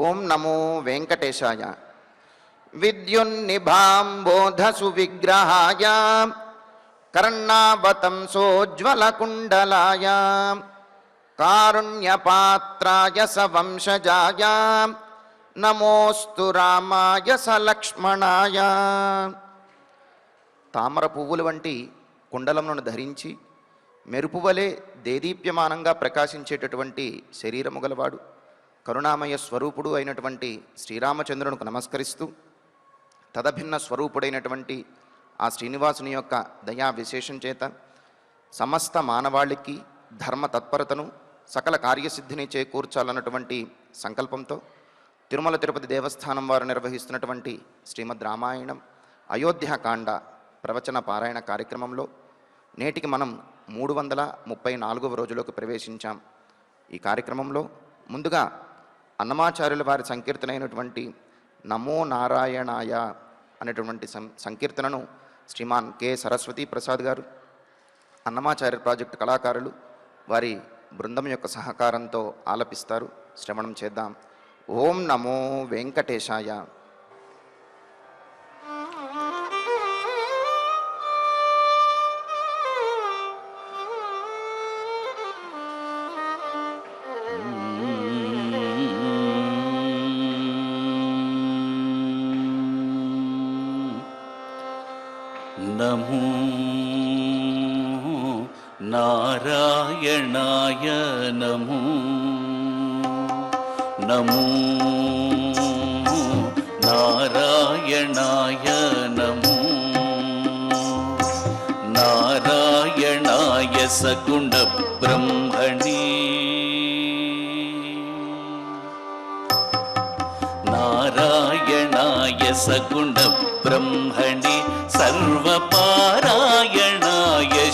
ఓం నమో వెంకటేశాయ. విద్యున్నిభాంబోధసు విగ్రహాయ కర్ణావతంసోజ్వలకుండలాయ కారుణ్యపాత్రాయ సవంశజాయ నమోస్తు రామాయ సలక్ష్మణాయ. తామర పువ్వుల వంటి కుండలములను ధరించి మెరుపువలే దేదీప్యమానంగా ప్రకాశించేటటువంటి శరీరము గలవాడు కరుణామయ స్వరూపుడు అయినటువంటి శ్రీరామచంద్రునికి నమస్కరిస్తూ తదభిన్న స్వరూపుడైనటువంటి ఆ శ్రీనివాసుని యొక్క దయా విశేషం చేత సమస్త మానవాళికి ధర్మ తత్పరతను సకల కార్యసిద్ధిని చేకూర్చాలన్నటువంటి సంకల్పంతో తిరుమల తిరుపతి దేవస్థానం వారు నిర్వహిస్తున్నటువంటి శ్రీమద్ రామాయణం అయోధ్యాకాండ ప్రవచన పారాయణ కార్యక్రమంలో నేటికి మనం 334వ రోజులోకి ప్రవేశించాం. ఈ కార్యక్రమంలో ముందుగా అన్నమాచార్యుల వారి సంకీర్తన అయినటువంటి నమో నారాయణాయ అనేటువంటి సంకీర్తనను శ్రీమాన్ కె సరస్వతీ ప్రసాద్ గారు, అన్నమాచార్య ప్రాజెక్టు కళాకారులు వారి బృందం యొక్క సహకారంతో ఆలపిస్తారు. శ్రవణం చేద్దాం. ఓం నమో వెంకటేశాయ. నమో నారాయణాయ నమో నమో నారాయణాయ నమో నారాయణాయ సగుణ బ్రహ్మణి నారాయణాయ సగుణ బ్రహ్మణి సర్వపారాయణాయ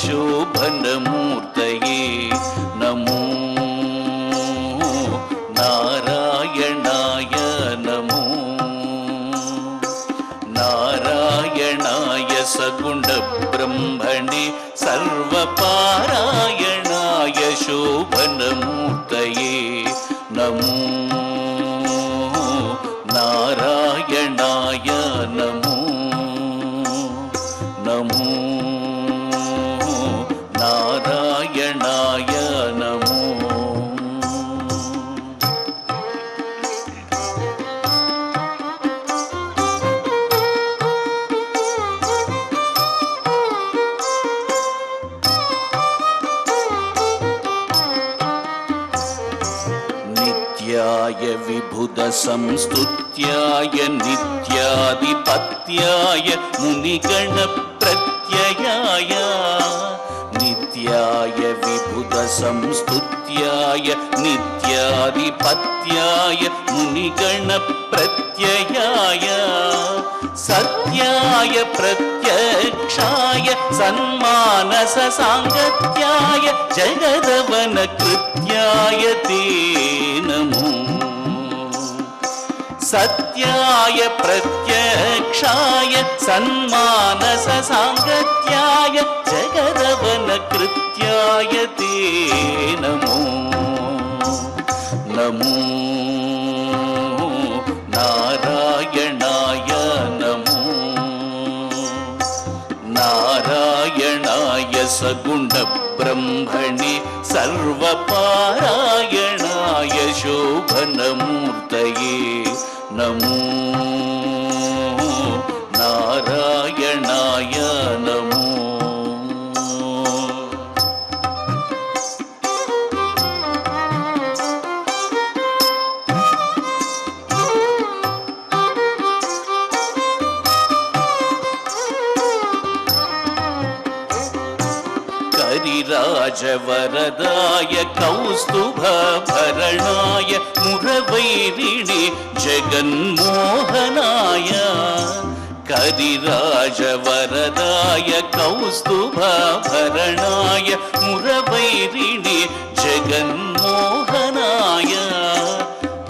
శోభనమూర్తయే నమో నారాయణాయ నమో నారాయణాయ సగుణ బ్రహ్మణి సర్వపారాయణాయ శోభనమూర్తయే నమో నారాయణాయ నమో నమో నారాయణాయ నమో. నిత్యాయ విభుద సంస్తుత్యాయ నిత్యాధిపత్యాయ మునిగణ ప్రత్యయాయ నిత్యాయ విభుద సంస్తుత్యాయ నిత్యాధిపత్యాయ మునిగణ ప్రత్యయాయ సత్యాయ ప్రత్యక్షాయ సన్మానస సాంగత్యాయ జగదవన కృత్యాయ తే నమో సత్యాయ ప్రత్యక్షాయ సన్మానస సాంగత్యాయ జగదవన కృత్యాయ తే నమో నమో నారాయణాయ నమో నారాయణాయ సగుణ బ్రహ్మణి సర్వపారాయణాయ శోభనమూర్తయే నమో నారాయణాయ నమో. కరిరాజవరదాయ కౌస్తుభభరణాయ మురవైరిణి జగన్మోహనాయ కరిరాజవరదాయ కౌస్తుభభరణాయ మురవైరిణి జగన్మోహనాయ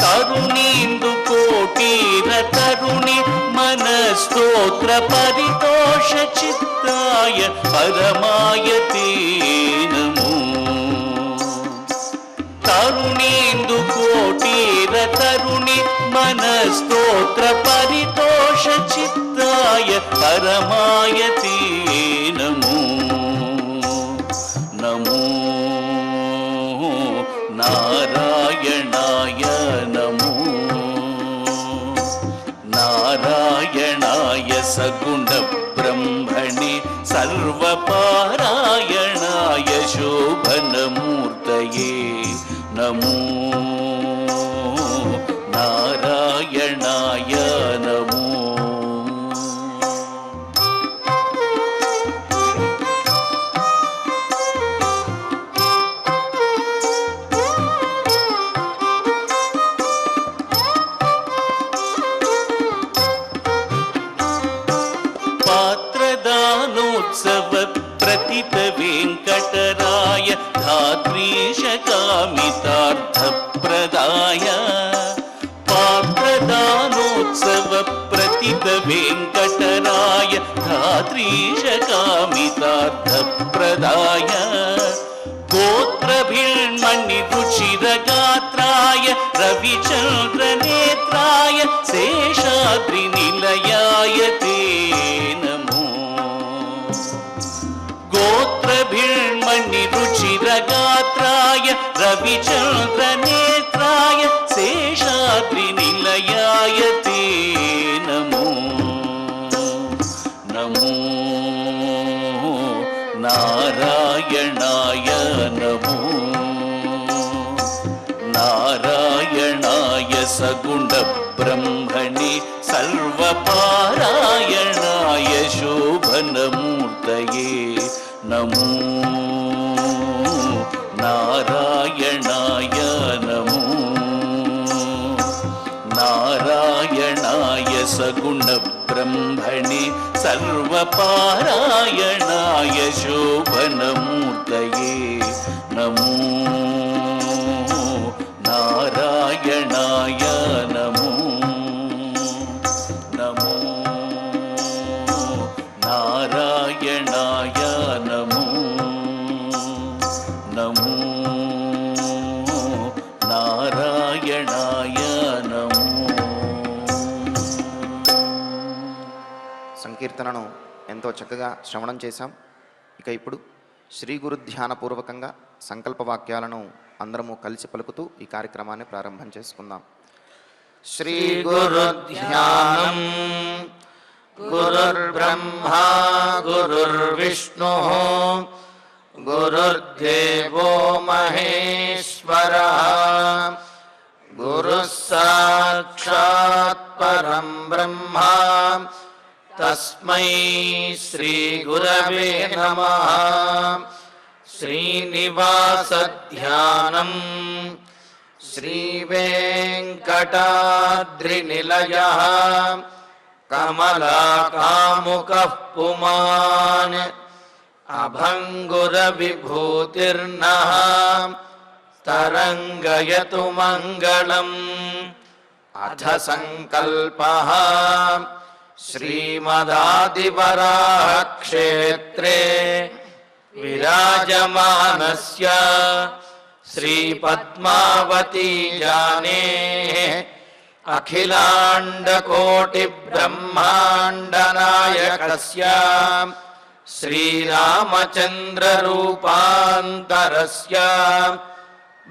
తరుణీందు కోటీర తరుణి మనస్తోత్ర పరితోష చిత్తాయ పరమాయ తే నమో తరుణీందు కోటీర తరుణి मनस्तोत्र परितोष चित्ताय परमाय ते नमो नमो नारायणाय नमो नारायणाय सगुण ब्रह्मणे सर्वपारायणाय शोभनमूर्तये नमो नारायणाय नमो पात्रदानोत्सव प्रतित वेङ्कटराय धात्रीशकामितार्थप्रदाय पात्रदानोत्सव प्रतित वेङ्कटराय धात्रीशकामितार्थप्रदाय गोत्रभिर्मणिरुचिरगात्राय रविचन्द्रनेत्राय शेषाद्रिनिलयाय ते नमो गोत्रभिर्मणिरुचिरगात्राय रविचन्द्रनेत्राय शेषाद्रिनिलयाय ते नमो नमो नारायणाय नमो नारायणाय सगुण ब्रह्मणे सर्वपारायणाय शोभनमूर्तये नमो नारायणाय नमो नारायणाय सगुण ब्रह्मणे सर्वपारायणाय शोभनमूर्तये नमो नारायणाय नमो नमो नारायणाय नमो नमो नारायणाय नमो సంకీర్తనను ఎంతో చక్కగా శ్రవణం చేశాం. ఇక ఇప్పుడు శ్రీ గురు ధ్యానపూర్వకంగా సంకల్ప వాక్యాలను అందరము కలిసి పలుకుతూ ఈ కార్యక్రమాన్ని ప్రారంభం చేసుకుందాం. శ్రీ గురు ధ్యానం గురుర్బ్రహ్మా గురుర్విష్ణు గురుర్దేవో మహేశ్వరః గురుః సాక్షాత్ పరం బ్రహ్మ తస్మై శ్రీ గురవే నమః. శ్రీనివాస ధ్యానం శ్రీవేంకటాద్రినిలయః కమలాకాముకః పుమాన్ అభంగుర విభూతిర్నః తరంగయతు మంగళం. అథ సంకల్పః శ్రీమదాదివరాహ క్షేత్రే విరాజమానస్య శ్రీపద్మావతీ జానేః అఖిలాండకోటి బ్రహ్మాండనాయకస్య శ్రీరామచంద్ర రూపాంతరస్య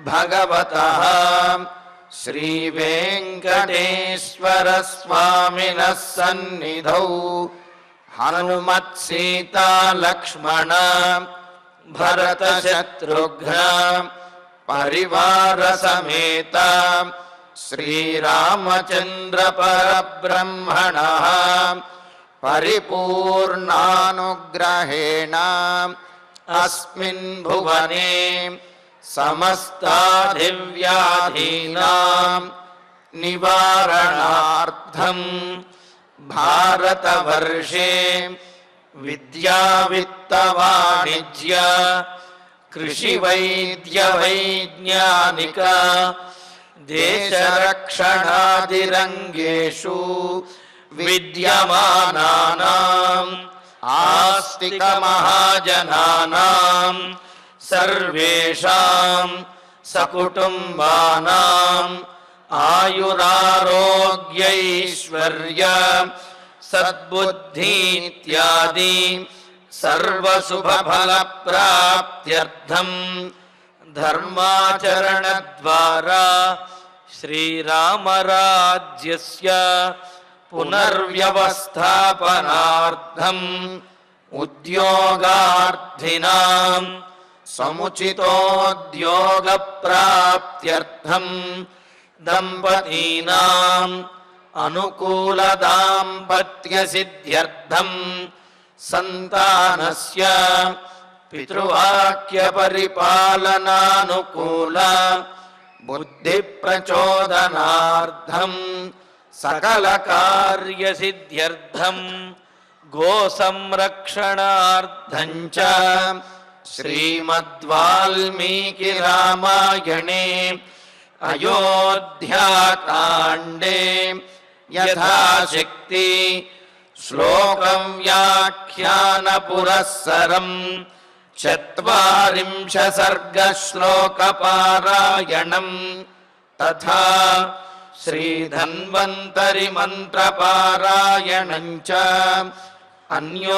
భగవతః శ్రీవేంకటేశ్వర స్వామినః సన్నిధౌ హనుమత్ సీతా లక్ష్మణ భరత శత్రుఘ్న పరివార సమేత శ్రీరామచంద్ర పరబ్రహ్మణః పరిపూర్ణానుగ్రహేణ అస్మిన్ భువనే సమస్తాధివ్యాధీనాం నివారణార్థం భారతవర్షే విద్యా విత్త వాణిజ్య కృషి వైద్య వైజ్ఞానిక దేశరక్షణాదిరంగేషు విద్యమానానాం ఆస్తిక మహాజనానాం సర్వేషాం సకుటుంబానాం ఆయురారోగ్యైశ్వర్య సద్బుద్ధీత్యాది సర్వశుభఫలప్రాప్త్యర్థం ధర్మాచరణద్వారా శ్రీరామరాజ్యస్య పునర్వ్యవస్థాపనార్థం ఉద్యోగార్థినాం సముచితోద్యోగప్రాప్త్యర్థం దంపతీనాం అనుకూలదాంపత్యసిద్ధ్యర్థం సంతానస్య పితృవాక్యపరిపాలనానుకూల బుద్ధిప్రచోదనార్థం సకలకార్యసిద్ధ్యర్థం గోసంరక్షణార్థం చ శ్రీమద్వాల్మీకి రామాయణే అయోధ్యాకాండే యథాశక్తి శ్లోకం వ్యాఖ్యాన పురస్సరం 40 సర్గశ్లోకపారాయణం తథా శ్రీధన్వంతరి మంత్రపారాయణం చ అన్యోన్యసాహాయ్యేన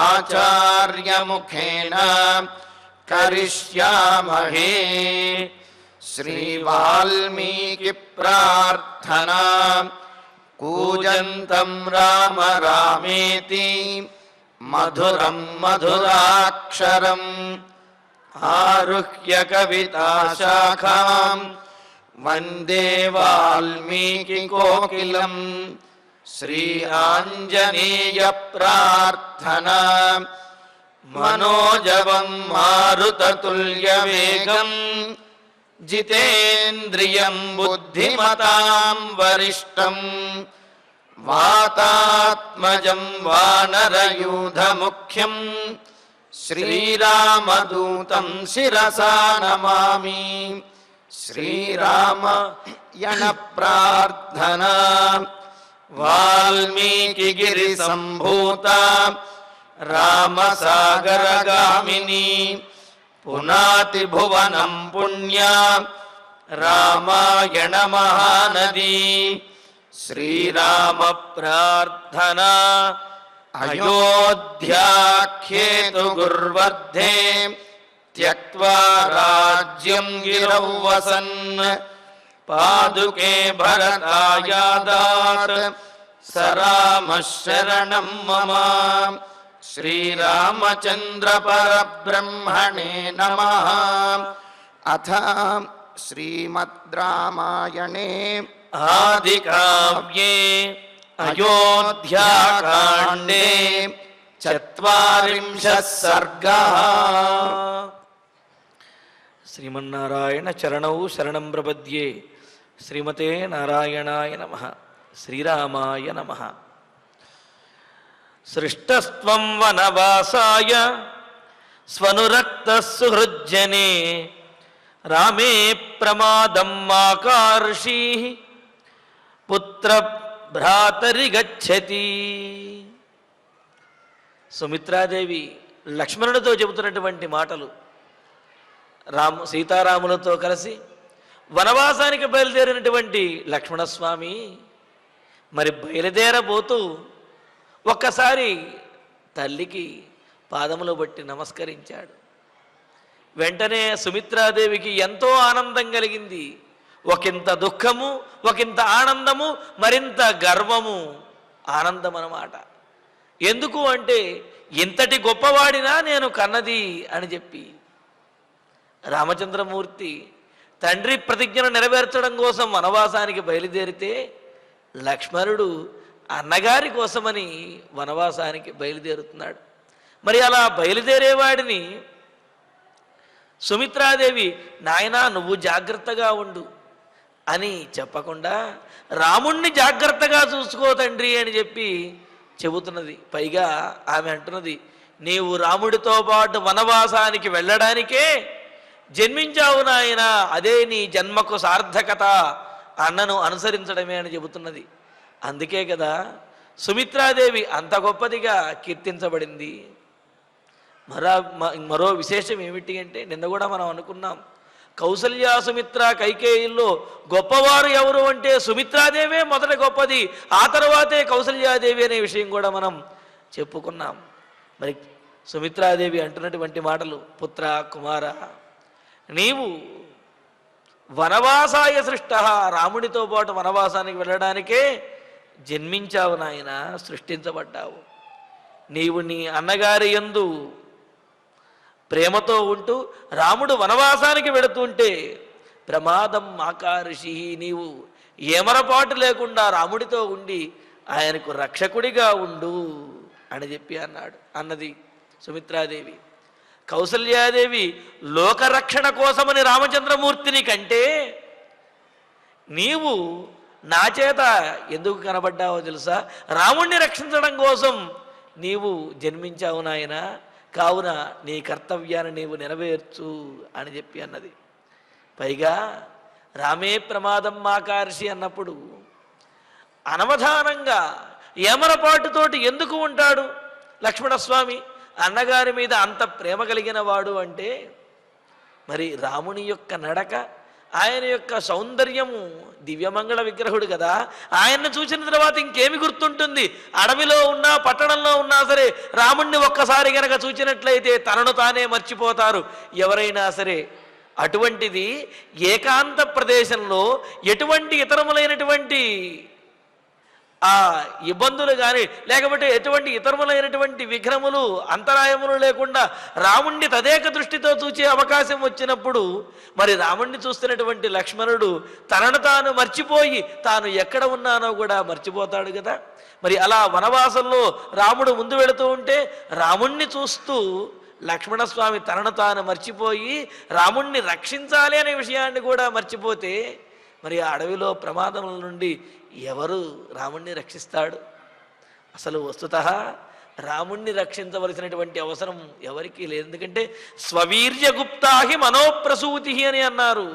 ఆచార్యముఖేన కరిష్యామహే. శ్రీవాల్మీకి ప్రార్థనా కూజంతం రామ రామేతి మధురం మధురాక్షరం ఆరుహ్య కవితాశాఖాం వందే వాల్మీకి కోకిలం. శ్రీ ఆంజనేయ ప్రార్థనా మనోజవం మారుతతుల్యవేగం జితేంద్రియం బుద్ధిమతాం వరిష్టం వాతాత్మజం వానరయూధముఖ్యం శ్రీరామదూతం శిరసా నమామి. శ్రీరామయణ ప్రార్థనా వాల్మీకి గిరి సంభూత రామసాగరగామిని పునాతి భువనం పుణ్య రామాయణ మహానది. శ్రీరామ ప్రార్థనా అయోధ్యాఖ్యేతు గుర్వర్ధే త్యక్త్వా రాజ్యం గిరౌ వసన్ పాదుకే భరతాయాదాత్ స రామః శరణం మమ. శ్రీరామచంద్ర పరబ్రహ్మణే నమః. అథ శ్రీమద్ రామాయణే ఆదికావ్యే అయోధ్యాకాండే 40 సర్గాః. శ్రీమన్నారాయణ చరణౌ శరణం ప్రపద్యే. శ్రీమతే నారాయణాయ నమః. శ్రీరామాయ నమః. సృష్టస్త్వం వనవాసాయ స్వనురక్తః సుహృజ్జనే రామే ప్రమాదం మాకార్షి పుత్ర భ్రాతరి గచ్చతి. సుమిత్రాదేవి లక్ష్మణుడితో చెబుతున్నటువంటి మాటలు. సీతారాములతో కలిసి వనవాసానికి బయలుదేరినటువంటి లక్ష్మణస్వామి మరి బయలుదేరబోతూ ఒక్కసారి తల్లికి పాదములు బట్టి నమస్కరించాడు. వెంటనే సుమిత్రాదేవికి ఎంతో ఆనందం కలిగింది. ఒకంత దుఃఖము, ఒకంత ఆనందము, మరింత గర్వము. ఆనందం అన్నమాట. ఎందుకు అంటే ఇంతటి గొప్పవాడినా నేను కన్నది అని చెప్పి రామచంద్రమూర్తి తండ్రి ప్రతిజ్ఞను నెరవేర్చడం కోసం వనవాసానికి బయలుదేరితే లక్ష్మణుడు అన్నగారి కోసమని వనవాసానికి బయలుదేరుతున్నాడు. మరి అలా బయలుదేరేవాడిని సుమిత్రాదేవి నాయనా నువ్వు జాగ్రత్తగా ఉండు అని చెప్పకుండా రాముణ్ణి జాగ్రత్తగా చూసుకో తండ్రి అని చెప్పి చెబుతున్నది. పైగా ఆమె అంటున్నది, నీవు రాముడితో పాటు వనవాసానికి వెళ్ళడానికే జన్మించావు నాయన, అదే నీ జన్మకు సార్థకత, అన్నను అనుసరించడమే అని చెబుతున్నది. అందుకే కదా సుమిత్రాదేవి అంత గొప్పదిగా కీర్తించబడింది. మరో విశేషం ఏమిటి అంటే నిన్న కూడా మనం అనుకున్నాం, కౌసల్య సుమిత్ర కైకేయుల్లో గొప్పవారు ఎవరు అంటే సుమిత్రాదేవే మొదట గొప్పది, ఆ తర్వాతే కౌసల్యాదేవి అనే విషయం కూడా మనం చెప్పుకున్నాం. మరి సుమిత్రాదేవి అంటున్నటువంటి మాటలు, పుత్ర కుమార, నీవు వనవాసాయ సృష్ట, రాముడితో పాటు వనవాసానికి వెళ్ళడానికే జన్మించావు నాయన, సృష్టించబడ్డావు. నీవు నీ అన్నగారి యందు ప్రేమతో ఉంటూ రాముడు వనవాసానికి వెళుతుంటే ప్రమాదం ఆకార్షి, నీవు ఏమరపాటు లేకుండా రాముడితో ఉండి ఆయనకు రక్షకుడిగా ఉండు అని చెప్పి అన్నది సుమిత్రాదేవి. కౌసల్యాదేవి లోకరక్షణ కోసమని రామచంద్రమూర్తిని కంటే నీవు నా చేత ఎందుకు కనబడ్డావో తెలుసా? రాముణ్ణి రక్షించడం కోసం నీవు జన్మించావు నాయన, కావున నీ కర్తవ్యాన్ని నీవు నెరవేర్చు అని చెప్పి అన్నది. పైగా రామే ప్రమాదం ఆకార్షి అన్నప్పుడు అనవధానంగా ఏమరపాటుతోటి ఎందుకు ఉంటాడు లక్ష్మణస్వామి? అన్నగారి మీద అంత ప్రేమ కలిగిన వాడు అంటే మరి రాముని యొక్క నడక, ఆయన యొక్క సౌందర్యము, దివ్యమంగళ విగ్రహుడు కదా, ఆయన్ని చూసిన తర్వాత ఇంకేమి గుర్తుంటుంది? అడవిలో ఉన్నా పట్టణంలో ఉన్నా సరే రాముణ్ణి ఒక్కసారి గనక చూచినట్లయితే తనను తానే మర్చిపోతారు ఎవరైనా సరే. అటువంటిది ఏకాంత ప్రదేశంలో ఎటువంటి ఇతరములైనటువంటి ఆ ఇబ్బందులు కానీ లేకపోతే ఎటువంటి ఇతరములైనటువంటి విఘ్నములు అంతరాయములు లేకుండా రాముణ్ణి తదేక దృష్టితో చూచే అవకాశం వచ్చినప్పుడు మరి రాముణ్ణి చూస్తున్నటువంటి లక్ష్మణుడు తనను తాను మర్చిపోయి తాను ఎక్కడ ఉన్నానో కూడా మర్చిపోతాడు కదా. మరి అలా వనవాసంలో రాముడు ముందు వెళుతూ ఉంటే రాముణ్ణి చూస్తూ లక్ష్మణస్వామి తనను తాను మర్చిపోయి రాముణ్ణి రక్షించాలి అనే విషయాన్ని కూడా మర్చిపోతే మరి ఆ అడవిలో ప్రమాదముల నుండి ఎవరు రాముణ్ణి రక్షిస్తాడు? అసలు వస్తుతః రాముణ్ణి రక్షించవలసినటువంటి అవసరం ఎవరికీ లేదు. ఎందుకంటే స్వవీర్యగుప్తాహి మనోప్రసూతి అని అన్నారు.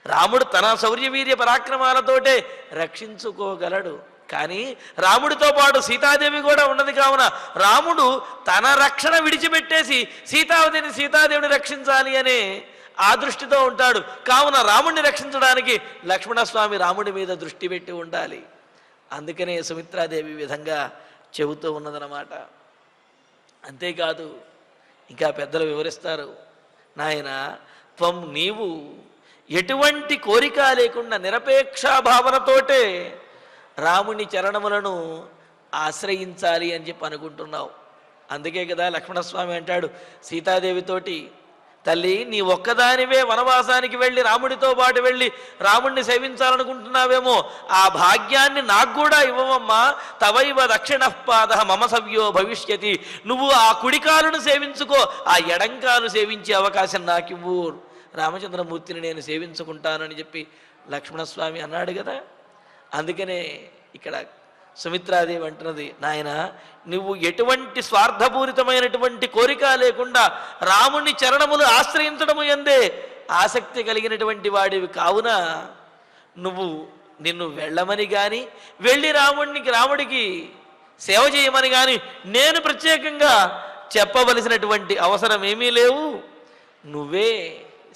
రాముడు తన శౌర్యవీర్య పరాక్రమాలతోటే రక్షించుకోగలడు. కానీ రాముడితో పాటు సీతాదేవి కూడా ఉన్నది కావున రాముడు తన రక్షణ విడిచిపెట్టేసి సీతాదేవిని రక్షించాలి అనే ఆ దృష్టితో ఉంటాడు. కావున రాముడిని రక్షించడానికి లక్ష్మణస్వామి రాముడి మీద దృష్టి పెట్టి ఉండాలి. అందుకనే సుమిత్రాదేవి విధంగా చెబుతూ ఉన్నదన్నమాట. అంతేకాదు ఇంకా పెద్దలు వివరిస్తారు, నాయన నీవు ఎటువంటి కోరిక లేకుండా నిరపేక్షా భావనతోటే రాముని చరణములను ఆశ్రయించాలి అని చెప్పి అనుకుంటున్నావు. అందుకే కదా లక్ష్మణస్వామి అంటాడు సీతాదేవితోటి, తల్లి నీ ఒక్కదానివే వనవాసానికి వెళ్ళి రాముడితో పాటు వెళ్ళి రాముణ్ణి సేవించాలనుకుంటున్నావేమో, ఆ భాగ్యాన్ని నాకు కూడా ఇవ్వవమ్మా. తవైవ దక్షిణపాద మమ సవ్యో భవిష్యతి, నువ్వు ఆ కుడికాలును సేవించుకో, ఆ ఎడంకాలు సేవించే అవకాశం నాకివ్వు, రామచంద్రమూర్తిని నేను సేవించుకుంటానని చెప్పి లక్ష్మణస్వామి అన్నాడు కదా. అందుకనే ఇక్కడ సుమిత్రాదేవి అంటున్నది, నాయన నువ్వు ఎటువంటి స్వార్థపూరితమైనటువంటి కోరిక లేకుండా రాముని చరణములు ఆశ్రయించడము ఎందే ఆసక్తి కలిగినటువంటి వాడివి కావున నిన్ను వెళ్ళమని కానీ వెళ్ళి రాముడికి సేవ చేయమని కానీ నేను ప్రత్యేకంగా చెప్పవలసినటువంటి అవసరం ఏమీ లేవు, నువ్వే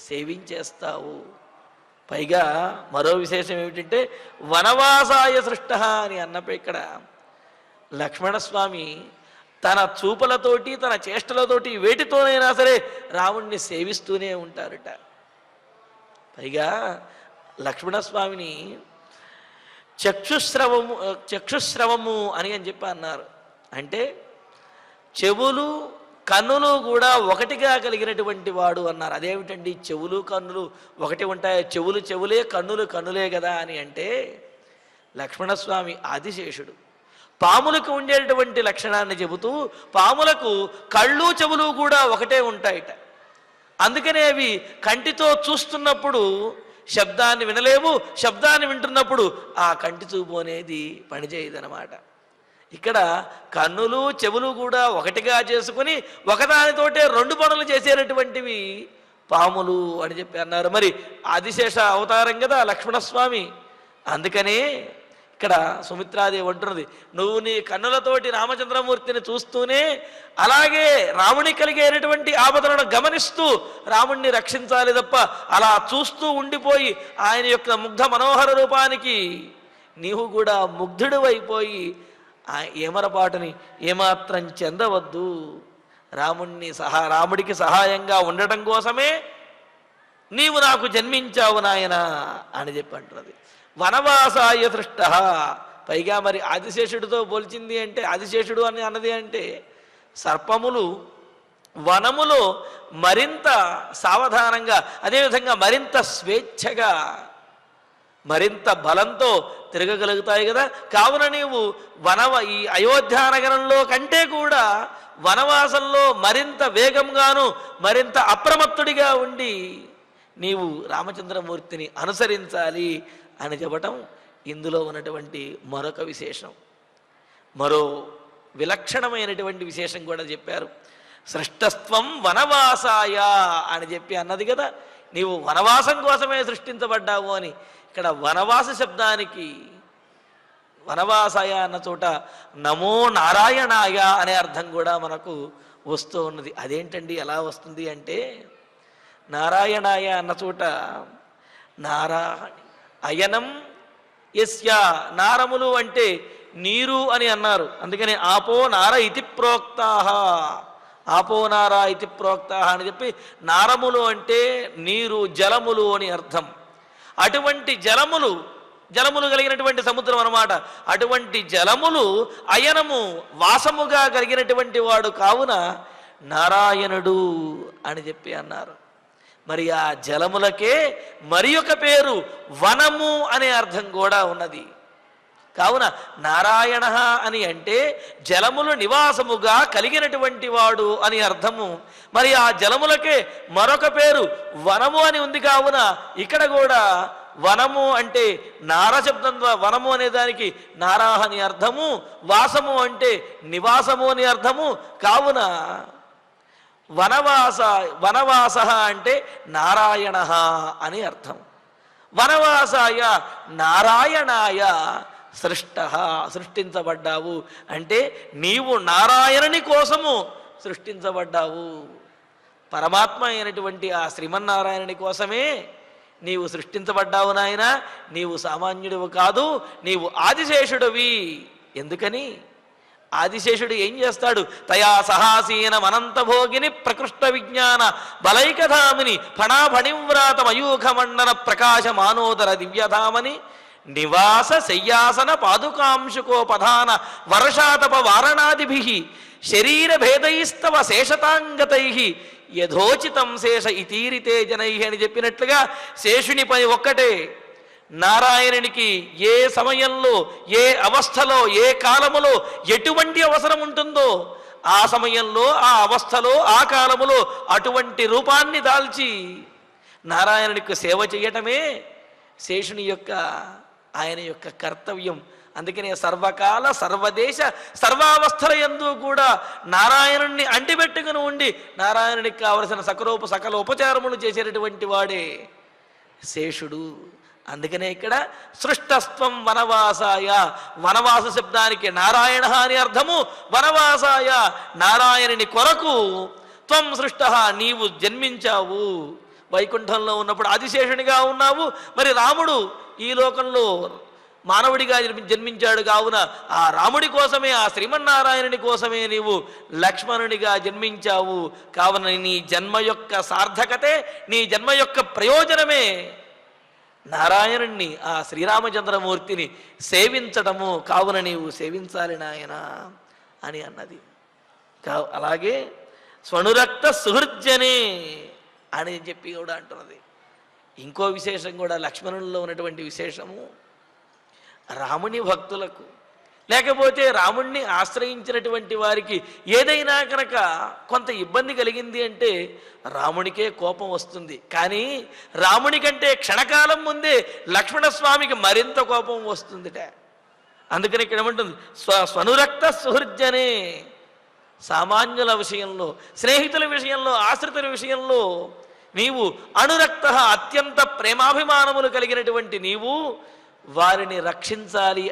సేవించేస్తావు. పైగా మరో విశేషం ఏమిటంటే వనవాసాయ సృష్ట అని అన్నప్పుడు ఇక్కడ లక్ష్మణస్వామి తన చూపులతోటి తన చేష్టలతోటి వేటితోనైనా సరే రాముణ్ణి సేవిస్తూనే ఉంటారట. పైగా లక్ష్మణస్వామిని చక్షుశ్రవము అని చెప్పి అన్నారు. అంటే చెవులు కన్నులు కూడా ఒకటిగా కలిగినటువంటి వాడు అన్నారు. అదేమిటండి చెవులు కన్నులు ఒకటి ఉంటాయి, చెవులు చెవులే కన్నులు కన్నులే కదా అని అంటే లక్ష్మణస్వామి ఆదిశేషుడు. పాములకు ఉండేటువంటి లక్షణాన్ని చెబుతూ పాములకు కళ్ళు చెవులు కూడా ఒకటే ఉంటాయిట. అందుకనే అవి కంటితో చూస్తున్నప్పుడు శబ్దాన్ని వినలేవు, శబ్దాన్ని వింటున్నప్పుడు ఆ కంటి చూపు అనేది పనిచేయదనమాట. ఇక్కడ కన్నులు చెవులు కూడా ఒకటిగా చేసుకుని ఒకదానితోటే రెండు పనులు చేసేటటువంటివి పాములు అని చెప్పి అన్నారు. మరి ఆదిశేష అవతారం కదా లక్ష్మణస్వామి. అందుకనే ఇక్కడ సుమిత్రాదేవి అంటున్నది, నువ్వు నీ కన్నులతోటి రామచంద్రమూర్తిని చూస్తూనే అలాగే రాముని కలిగేటువంటి ఆపదలను గమనిస్తూ రాముణ్ణి రక్షించాలి తప్ప అలా చూస్తూ ఉండిపోయి ఆయన యొక్క ముగ్ధ మనోహర రూపానికి నీవు కూడా ముగ్ధుడు అయిపోయి ఆ ఏమరపాటుని ఏమాత్రం చెందవద్దు. రాముడికి సహాయంగా ఉండటం కోసమే నీవు నాకు జన్మించావు నాయనా అని చెప్పి అంటున్నది. వనవాసాయ సృష్ట. పైగా మరి ఆదిశేషుడితో పోల్చింది అంటే, ఆదిశేషుడు అని అన్నది అంటే సర్పములు వనములో మరింత సావధానంగా, అదేవిధంగా మరింత స్వేచ్ఛగా, మరింత బలంతో తిరగగలుగుతాయి కదా. కావున నీవు ఈ అయోధ్యానగరంలో కంటే కూడా వనవాసంలో మరింత వేగంగాను మరింత అప్రమత్తుడిగా ఉండి నీవు రామచంద్రమూర్తిని అనుసరించాలి అని చెప్పటం ఇందులో ఉన్నటువంటి మరొక విశేషం. మరో విలక్షణమైనటువంటి విశేషం కూడా చెప్పారు. సృష్టస్త్వం వనవాసాయ అని చెప్పి అన్నది కదా, నీవు వనవాసం కోసమే సృష్టించబడ్డావు అని. ఇక్కడ వనవాస శబ్దానికి వనవాసాయ అన్న చోట నమో నారాయణాయ అనే అర్థం కూడా మనకు వస్తూ ఉన్నది. అదేంటండి ఎలా వస్తుంది అంటే, నారాయణాయ అన్న చోట అయనం యస్య, నారములు అంటే నీరు అని అన్నారు. అందుకని ఆపో నార ఇతి ప్రోక్తాః, ఆపో నార ఇతి ప్రోక్తాః అని చెప్పి నారములు అంటే నీరు, జలములు అని అర్థం. అటువంటి జలములు కలిగినటువంటి సముద్రం అన్నమాట. అటువంటి జలములు అయనము వాసముగా కలిగినటువంటి వాడు కావున నారాయణుడు అని చెప్పి అన్నారు. మరి ఆ జలములకే మరి ఒక పేరు వనము అనే అర్థం కూడా ఉన్నది. కావున నారాయణ అని అంటే జలములు నివాసముగా కలిగినటువంటి వాడు అని అర్థము. మరి ఆ జలములకే మరొక పేరు వనము అని ఉంది. కావున ఇక్కడ కూడా వనము అంటే నార శబ్దం ద్వారా వనము అనే దానికి నారాహ అని అర్థము, వాసము అంటే నివాసము అని అర్థము. కావున వనవాస అంటే నారాయణ అని అర్థం. వనవాసాయ నారాయణాయ సృష్టించబడ్డావు అంటే నీవు నారాయణుని కోసము సృష్టించబడ్డావు. పరమాత్మ అయినటువంటి ఆ శ్రీమన్నారాయణుని కోసమే నీవు సృష్టించబడ్డావు నాయన. నీవు సామాన్యుడివి కాదు, నీవు ఆదిశేషుడివి. ఎందుకని? ఆదిశేషుడు ఏం చేస్తాడు? తయా సహాసీన అనంతభోగిని ప్రకృష్ట విజ్ఞాన బలైకధామిని ఫణాఫణివ్రాత మయూఖమండన ప్రకాశ మానోదర దివ్యధామని నివాస శయ్యాసన పాదుకాంశుకోపధాన వర్షాతప వారణాదిభి శరీర భేదైస్తవ శేషతాంగతై యథోచితం శేష ఇతీరితే జనై అని చెప్పినట్లుగా శేషుని పని ఒక్కటే. నారాయణునికి ఏ సమయంలో, ఏ అవస్థలో, ఏ కాలములో ఎటువంటి అవసరం ఉంటుందో ఆ సమయంలో, ఆ అవస్థలో, ఆ కాలములో అటువంటి రూపాన్ని దాల్చి నారాయణునికి సేవ చేయటమే శేషుని యొక్క, ఆయన యొక్క కర్తవ్యం. అందుకనే సర్వకాల సర్వదేశ సర్వావస్థల యందు కూడా నారాయణుణ్ణి అంటిపెట్టుకుని ఉండి నారాయణునికి కావలసిన సకల ఉపచారములు చేసేటటువంటి వాడే శేషుడు. అందుకనే ఇక్కడ సృష్టస్త్వం వనవాసాయ, వనవాస శబ్దానికి నారాయణ అని అర్థము. వనవాసాయ నారాయణుని కొరకు త్వం సృష్ట, నీవు జన్మించావు. వైకుంఠంలో ఉన్నప్పుడు ఆదిశేషునిగా ఉన్నావు. మరి రాముడు ఈ లోకంలో మానవుడిగా జన్మించాడు. కావున ఆ రాముడి కోసమే, ఆ శ్రీమన్నారాయణుని కోసమే నీవు లక్ష్మణునిగా జన్మించావు. కావున నీ జన్మ యొక్క సార్థకతే, నీ జన్మ యొక్క ప్రయోజనమే నారాయణుణ్ణి, ఆ శ్రీరామచంద్రమూర్తిని సేవించటము. కావున నీవు సేవించాలి నాయన అని అన్నది. అలాగే స్వనురక్త సుహృజ్జనే అని చెప్పి కూడా అంటున్నది. ఇంకో విశేషం కూడా లక్ష్మణుల్లో ఉన్నటువంటి విశేషము, రాముని భక్తులకు లేకపోతే రాముణ్ణి ఆశ్రయించినటువంటి వారికి ఏదైనా కనుక కొంత ఇబ్బంది కలిగింది అంటే రామునికే కోపం వస్తుంది. కానీ రాముని కంటే క్షణకాలం ముందే లక్ష్మణస్వామికి మరింత కోపం వస్తుందిట. అందుకని ఇక్కడ ఏమంటుంది? స్వనురక్త సుహృజ్జనే. సామాన్యుల విషయంలో, స్నేహితుల విషయంలో, ఆశ్రితుల విషయంలో నీవు అనురక్త, అత్యంత ప్రేమాభిమానములు కలిగినటువంటి నీవు వారిని రక్షించాలి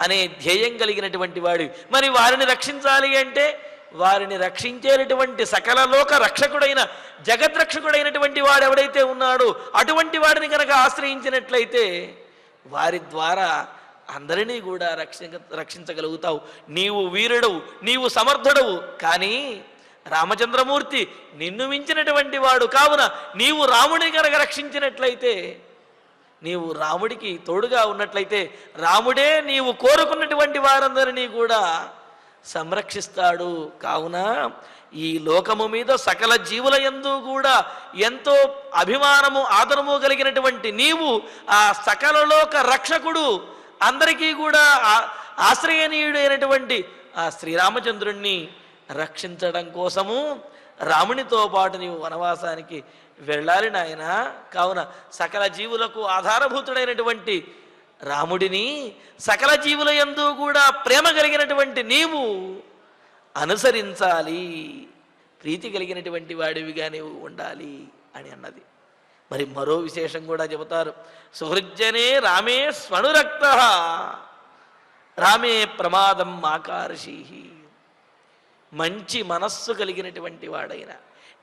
అనే ధ్యేయం కలిగినటువంటి వాడు. మరి వారిని రక్షించాలి అంటే వారిని రక్షించేటటువంటి సకల లోక రక్షకుడైన జగద్రక్షకుడైనటువంటి వాడు ఎవడైతే ఉన్నాడో అటువంటి వాడిని కనుక ఆశ్రయించినట్లయితే వారి ద్వారా అందరినీ కూడా రక్షించగలుగుతావు. నీవు వీరుడవు, నీవు సమర్థుడవు, కానీ రామచంద్రమూర్తి నిన్ను మించినటువంటి వాడు కావున నీవు రాముడిని కనుక రక్షించినట్లయితే, నీవు రాముడికి తోడుగా ఉన్నట్లయితే రాముడే నీవు కోరుకున్నటువంటి వారందరినీ కూడా సంరక్షిస్తాడు. కావున ఈ లోకము మీద సకల జీవుల యందు కూడా ఎంతో అభిమానము ఆదరము కలిగినటువంటి నీవు ఆ సకల లోక రక్షకుడు, అందరికీ కూడా ఆశ్రయనీయుడైనటువంటి ఆ శ్రీరామచంద్రుణ్ణి రక్షించడం కోసము రామునితో పాటు నీవు వనవాసానికి వెళ్ళాలి నాయన. కావున సకల జీవులకు ఆధారభూతుడైనటువంటి రాముడిని సకల జీవుల యందు కూడా ప్రేమ కలిగినటువంటి నీవు అనుసరించాలి, ప్రీతి కలిగినటువంటి వాడివిగా నీవు ఉండాలి అని అన్నది. మరి మరో విశేషం కూడా చెబుతారు. సుహృజ్జనే రామే స్వనురక్త రామే ప్రమాదం ఆకర్షి. మంచి మనస్సు కలిగినటువంటి వాడైన,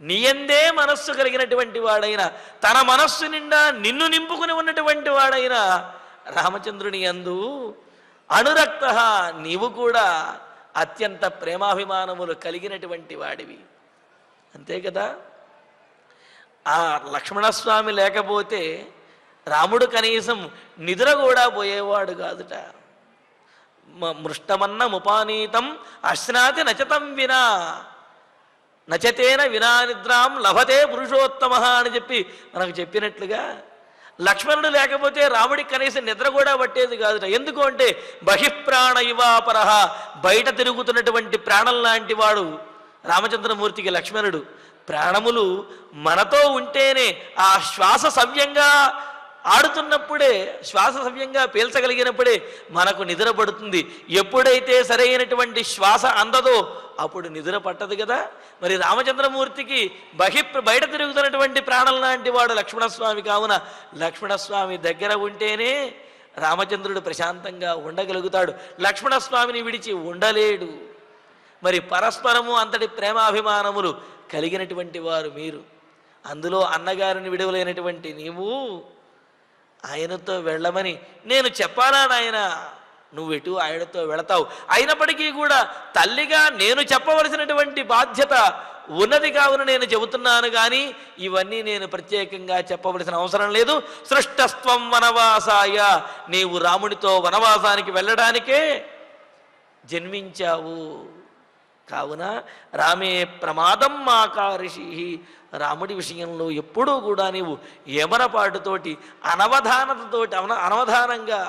నీయందే మనస్సు కలిగినటువంటి వాడైన, తన మనస్సు నిండా నిన్ను నింపుకుని ఉన్నటువంటి వాడైన రామచంద్రుని యందు అనురక్త, నీవు కూడా అత్యంత ప్రేమాభిమానములు కలిగినటువంటి వాడివి. అంతే కదా. ఆ లక్ష్మణస్వామి లేకపోతే రాముడు కనీసం నిద్ర కూడా పోయేవాడు కాదుట. మృష్టమన్న ముపానీతం అశ్నాతి నచతం వినా నచతేన వినా నిద్రాం లభతే పురుషోత్తమ అని చెప్పి మనకు చెప్పినట్లుగా లక్ష్మణుడు లేకపోతే రాముడికి కనీసం నిద్ర కూడా పట్టేది కాదుట. ఎందుకు అంటే బహిప్రాణ ఇవాపరహ, బయట తిరుగుతున్నటువంటి ప్రాణం లాంటి వాడు రామచంద్రమూర్తికి లక్ష్మణుడు. ప్రాణములు మనతో ఉంటేనే ఆ శ్వాస సవ్యంగా ఆడుతున్నప్పుడే, శ్వాస సవ్యంగా పీల్చగలిగినప్పుడే మనకు నిద్ర పడుతుంది. ఎప్పుడైతే సరైనటువంటి శ్వాస అందదో అప్పుడు నిద్ర పట్టదు కదా. మరి రామచంద్రమూర్తికి బయట తిరుగుతున్నటువంటి ప్రాణం లాంటి వాడు లక్ష్మణస్వామి. కావున లక్ష్మణస్వామి దగ్గర ఉంటేనే రామచంద్రుడు ప్రశాంతంగా ఉండగలుగుతాడు. లక్ష్మణస్వామిని విడిచి ఉండలేడు. మరి పరస్పరము అంతటి ప్రేమాభిమానములు కలిగినటువంటి వారు మీరు. అందులో అన్నగారిని విడవలేనటువంటి నీవు ఆయనతో వెళ్ళమని నేను చెప్పాలా నాయన? నువ్వెటు ఆయనతో వెళతావు. అయినప్పటికీ కూడా తల్లిగా నేను చెప్పవలసినటువంటి బాధ్యత ఉన్నది కావున నేను చెబుతున్నాను, కానీ ఇవన్నీ నేను ప్రత్యేకంగా చెప్పవలసిన అవసరం లేదు. సృష్టస్త్వం వనవాసాయ, నీవు రామునితో వనవాసానికి వెళ్ళడానికే జన్మించావు. కావున రామే ప్రమాదం ఆకర్షి, రాముడి విషయంలో ఎప్పుడూ కూడా నీవు యమనపాటుతోటి అనవధానతతోటి అనవధానంగా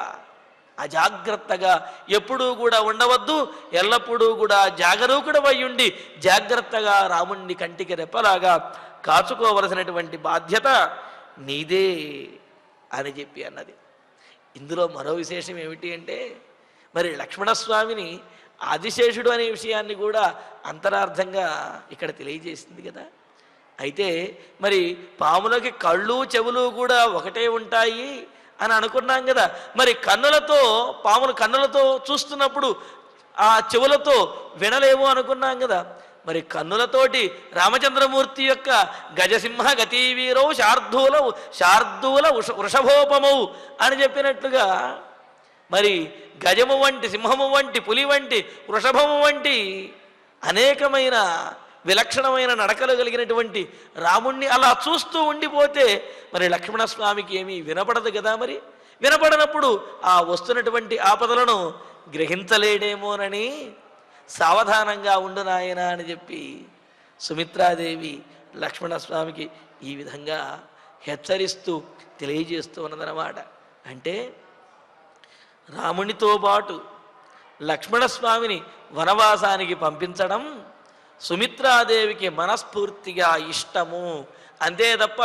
అజాగ్రత్తగా ఎప్పుడూ కూడా ఉండవద్దు. ఎల్లప్పుడూ కూడా జాగరూకుడవై ఉండి జాగ్రత్తగా రాముణ్ణి కంటికి రెప్పలాగా కాచుకోవలసినటువంటి బాధ్యత నీదే అని చెప్పి అన్నది. ఇందులో మరో విశేషం ఏమిటి అంటే, మరి లక్ష్మణస్వామిని ఆదిశేషుడు అనే విషయాన్ని కూడా అంతరార్థంగా ఇక్కడ తెలియజేసింది కదా. అయితే మరి పాములకి కళ్ళు చెవులు కూడా ఒకటే ఉంటాయి అని అనుకున్నాం కదా. మరి పాములు కన్నులతో చూస్తున్నప్పుడు ఆ చెవులతో వినలేము అనుకున్నాం కదా. మరి కన్నులతోటి రామచంద్రమూర్తి యొక్క గజసింహ గతీవీరౌ శార్దూల వృషభోపమౌ అని చెప్పినట్లుగా మరి గజము వంటి, సింహము వంటి, పులి వంటి, వృషభము వంటి అనేకమైన విలక్షణమైన నడకలు కలిగినటువంటి రాముణ్ణి అలా చూస్తూ ఉండిపోతే మరి లక్ష్మణస్వామికి ఏమీ వినపడదు కదా. మరి వినపడనప్పుడు ఆ వస్తున్నటువంటి ఆపదలను గ్రహించలేడేమోనని సావధానంగా ఉండు నాయన అని చెప్పి సుమిత్రాదేవి లక్ష్మణస్వామికి ఈ విధంగా హెచ్చరిస్తూ తెలియజేస్తూ ఉన్నదన్నమాట. అంటే రామునితో పాటు లక్ష్మణస్వామిని వనవాసానికి పంపించడం సుమిత్రాదేవికి మనస్ఫూర్తిగా ఇష్టము. అంతే తప్ప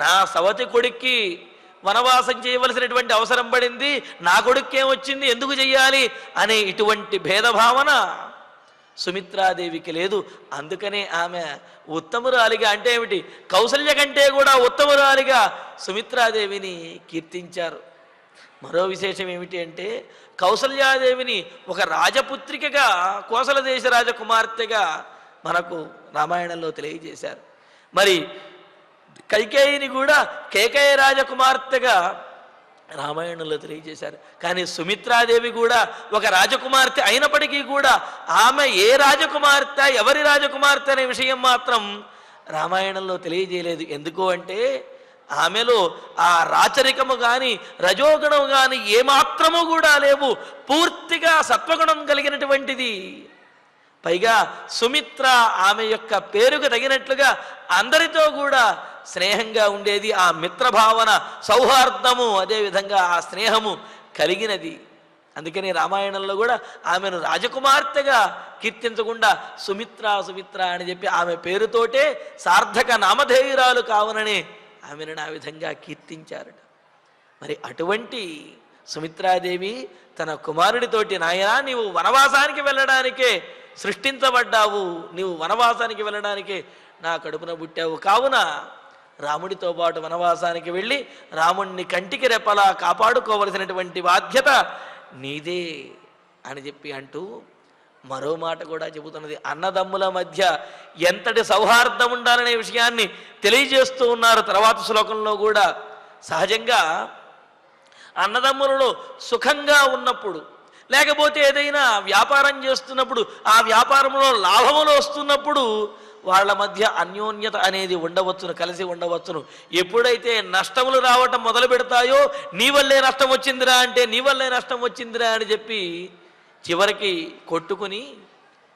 నా సవతి కొడుక్కి వనవాసం చేయవలసినటువంటి అవసరం పడింది, నా కొడుక్కేమొచ్చింది, ఎందుకు చెయ్యాలి అనే ఇటువంటి భేదభావన సుమిత్రాదేవికి లేదు. అందుకనే ఆమె ఉత్తమురాలిగా, అంటే ఏమిటి, కౌసల్య కంటే కూడా ఉత్తమురాలిగా సుమిత్రాదేవిని కీర్తించారు. మరో విశేషం ఏమిటి అంటే కౌసల్యాదేవిని ఒక రాజపుత్రికగా కోసల దేశ రాజకుమార్తెగా మనకు రామాయణంలో తెలియజేశారు. మరి కైకేయిని కూడా కేకయ రాజకుమార్తెగా రామాయణంలో తెలియజేశారు. కానీ సుమిత్రాదేవి కూడా ఒక రాజకుమార్తె అయినప్పటికీ కూడా ఆమె ఏ రాజకుమార్తె ఎవరి రాజకుమార్తె అనే విషయం మాత్రం రామాయణంలో తెలియజేయలేదు. ఎందుకు అంటే ఆమెలో ఆ రాచరికము కానీ రజోగుణము కానీ ఏమాత్రము కూడా లేవు, పూర్తిగా సత్వగుణం కలిగినటువంటిది. పైగా సుమిత్ర ఆమె యొక్క పేరుకు తగినట్లుగా అందరితో కూడా స్నేహంగా ఉండేది. ఆ మిత్రభావన, సౌహార్దము, అదేవిధంగా ఆ స్నేహము కలిగినది. అందుకని రామాయణంలో కూడా ఆమెను రాజకుమార్తెగా కీర్తించకుండా సుమిత్ర సుమిత్ర అని చెప్పి ఆమె పేరుతోటే సార్థక నామధేయురాలు కావుననే ఆమెను ఆ విధంగా కీర్తించారట. మరి అటువంటి సుమిత్రాదేవి తన కుమారుడితోటి, నాయనా నీవు వనవాసానికి వెళ్ళడానికే సృష్టించబడ్డావు, నీవు వనవాసానికి వెళ్ళడానికే నా కడుపున పుట్టావు, కావున రాముడితో పాటు వనవాసానికి వెళ్ళి రాముణ్ణి కంటికి రెప్పలా కాపాడుకోవలసినటువంటి బాధ్యత నీదే అని చెప్పి అంటూ మరో మాట కూడా చెబుతున్నది. అన్నదమ్ముల మధ్య ఎంతటి సౌహార్దం ఉండాలనే విషయాన్ని తెలియజేస్తూ ఉన్నారు తర్వాత శ్లోకంలో కూడా. సహజంగా అన్నదమ్ములలో సుఖంగా ఉన్నప్పుడు, లేకపోతే ఏదైనా వ్యాపారం చేస్తున్నప్పుడు, ఆ వ్యాపారంలో లాభములు వస్తున్నప్పుడు వాళ్ళ మధ్య అన్యోన్యత అనేది ఉండవచ్చును, కలిసి ఉండవచ్చును. ఎప్పుడైతే నష్టములు రావటం మొదలు పెడతాయో, నీ వల్లే నష్టం వచ్చిందిరా అంటే నీ వల్లే నష్టం వచ్చిందిరా అని చెప్పి చివరికి కొట్టుకుని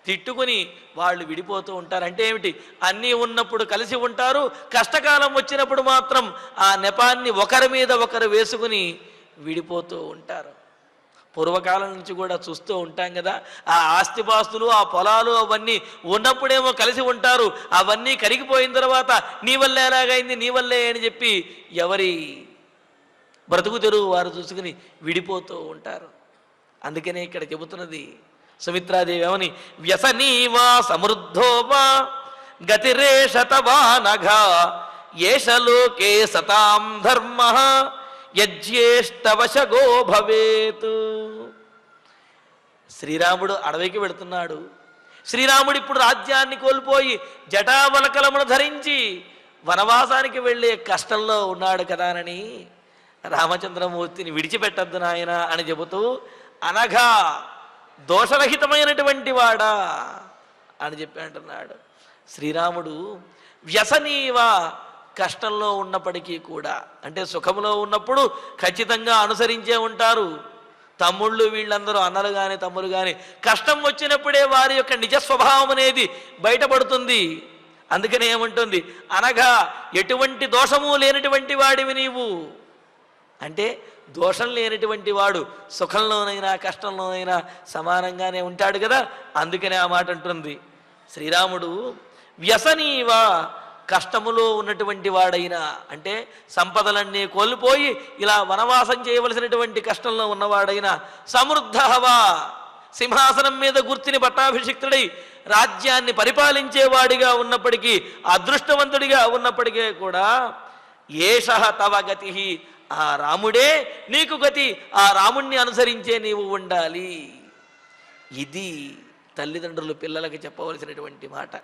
తిట్టుకుని వాళ్ళు విడిపోతూ ఉంటారు. అంటే ఏమిటి, అన్నీ ఉన్నప్పుడు కలిసి ఉంటారు, కష్టకాలం వచ్చినప్పుడు మాత్రం ఆ నెపాన్ని ఒకరి మీద ఒకరు వేసుకుని విడిపోతూ ఉంటారు. పూర్వకాలం నుంచి కూడా చూస్తూ ఉంటాం కదా, ఆ ఆస్తిపాస్తులు, ఆ పొలాలు అవన్నీ ఉన్నప్పుడేమో కలిసి ఉంటారు, అవన్నీ కరిగిపోయిన తర్వాత నీ వల్లే ఎలాగైంది, నీ వల్లే అని చెప్పి ఎవరి బ్రతుకు తెరువు వారు చూసుకుని విడిపోతూ ఉంటారు. అందుకనే ఇక్కడ చెబుతున్నది సుమిత్రాదేవి ఏమని, వ్యసనీవా సమృద్ధోవా గతిరేషతవా నఘా ఏషలోకే సతాం ధర్మ యజ్యేష్టవశగో భవేత్. శ్రీరాముడు అడవికి వెళుతున్నాడు. శ్రీరాముడు ఇప్పుడు రాజ్యాన్ని కోల్పోయి జటావలకలమును ధరించి వనవాసానికి వెళ్ళే కష్టంలో ఉన్నాడు కదానని రామచంద్రమూర్తిని విడిచిపెట్టద్దు నాయన అని చెబుతూ, అనగా దోషరహితమైనటువంటి వాడా అని చెప్పి అంటున్నాడు. శ్రీరాముడు వ్యసనీవా, కష్టంలో ఉన్నప్పటికీ కూడా, అంటే సుఖంలో ఉన్నప్పుడు ఖచ్చితంగా అనుసరించే ఉంటారు తమ్ముళ్ళు, వీళ్ళందరూ అన్నలు కానీ తమ్ములు కానీ. కష్టం వచ్చినప్పుడే వారి యొక్క నిజస్వభావం అనేది బయటపడుతుంది. అందుకనే ఏముంటుంది, అనగా ఎటువంటి దోషము లేనటువంటి వాడివి నీవు. అంటే దోషం లేనటువంటి వాడు సుఖంలోనైనా కష్టంలోనైనా సమానంగానే ఉంటాడు కదా. అందుకనే ఆ మాట అంటుంది శ్రీరాముడు, వ్యసనీవా, కష్టములో ఉన్నటువంటి వాడైనా, అంటే సంపదలన్నీ కోల్పోయి ఇలా వనవాసం చేయవలసినటువంటి కష్టంలో ఉన్నవాడైనా, సమృద్ధవా, సింహాసనం మీద గుర్తిని పట్టాభిషిక్తుడై రాజ్యాన్ని పరిపాలించేవాడిగా ఉన్నప్పటికీ, అదృష్టవంతుడిగా ఉన్నప్పటికీ కూడా, ఏషః తవ గతి, ఆ రాముడే నీకు గతి, ఆ రాముణ్ణి అనుసరించే నీవు ఉండాలి. ఇది తల్లిదండ్రులు పిల్లలకి చెప్పవలసినటువంటి మాట.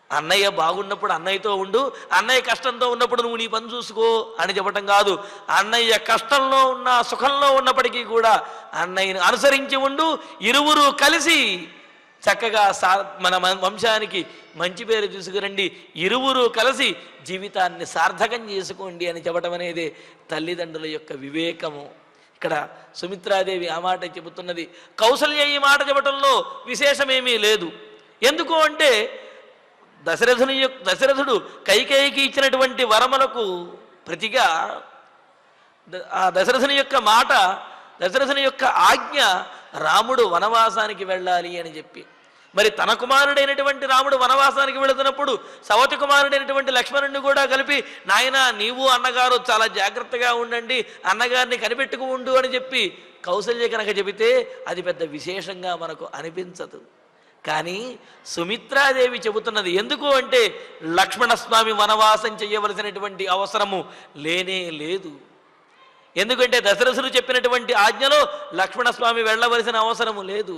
అన్నయ్య బాగున్నప్పుడు అన్నయ్యతో ఉండు, అన్నయ్య కష్టంతో ఉన్నప్పుడు నువ్వు నీ పని చూసుకో అని చెప్పటం కాదు. అన్నయ్య కష్టంలో ఉన్న సుఖంలో ఉన్నప్పటికీ కూడా అన్నయ్యను అనుసరించి ఉండు, ఇరువురు కలిసి చక్కగా మన వంశానికి మంచి పేరు తీసుకురండి, ఇరువురు కలిసి జీవితాన్ని సార్థకం చేసుకోండి అని చెప్పటం అనేది తల్లిదండ్రుల యొక్క వివేకము. ఇక్కడ సుమిత్రాదేవి ఆ మాట చెబుతున్నది. కౌసల్య ఈ మాట చెప్పటంలో విశేషమేమీ లేదు. ఎందుకు అంటే దశరథుడు కైకేయికి ఇచ్చినటువంటి వరములకు ప్రతిగా ఆ దశరథుని యొక్క మాట, దశరథుని యొక్క ఆజ్ఞ రాముడు వనవాసానికి వెళ్ళాలి అని చెప్పి, మరి తన కుమారుడైనటువంటి రాముడు వనవాసానికి వెళుతున్నప్పుడు సవతి కుమారుడైనటువంటి లక్ష్మణుడిని కూడా కలిపి, నాయన నీవు అన్నగారు చాలా జాగ్రత్తగా ఉండండి, అన్నగారిని కనిపెట్టుకు ఉండు అని చెప్పి కౌసల్య కనుక చెబితే అది పెద్ద విశేషంగా మనకు అనిపించదు. కానీ సుమిత్రాదేవి చెబుతున్నది ఎందుకు అంటే, లక్ష్మణస్వామి వనవాసం చేయవలసినటువంటి అవసరము లేనే లేదు. ఎందుకంటే దశరథుడు చెప్పినటువంటి ఆజ్ఞలో లక్ష్మణస్వామి వెళ్ళవలసిన అవసరము లేదు.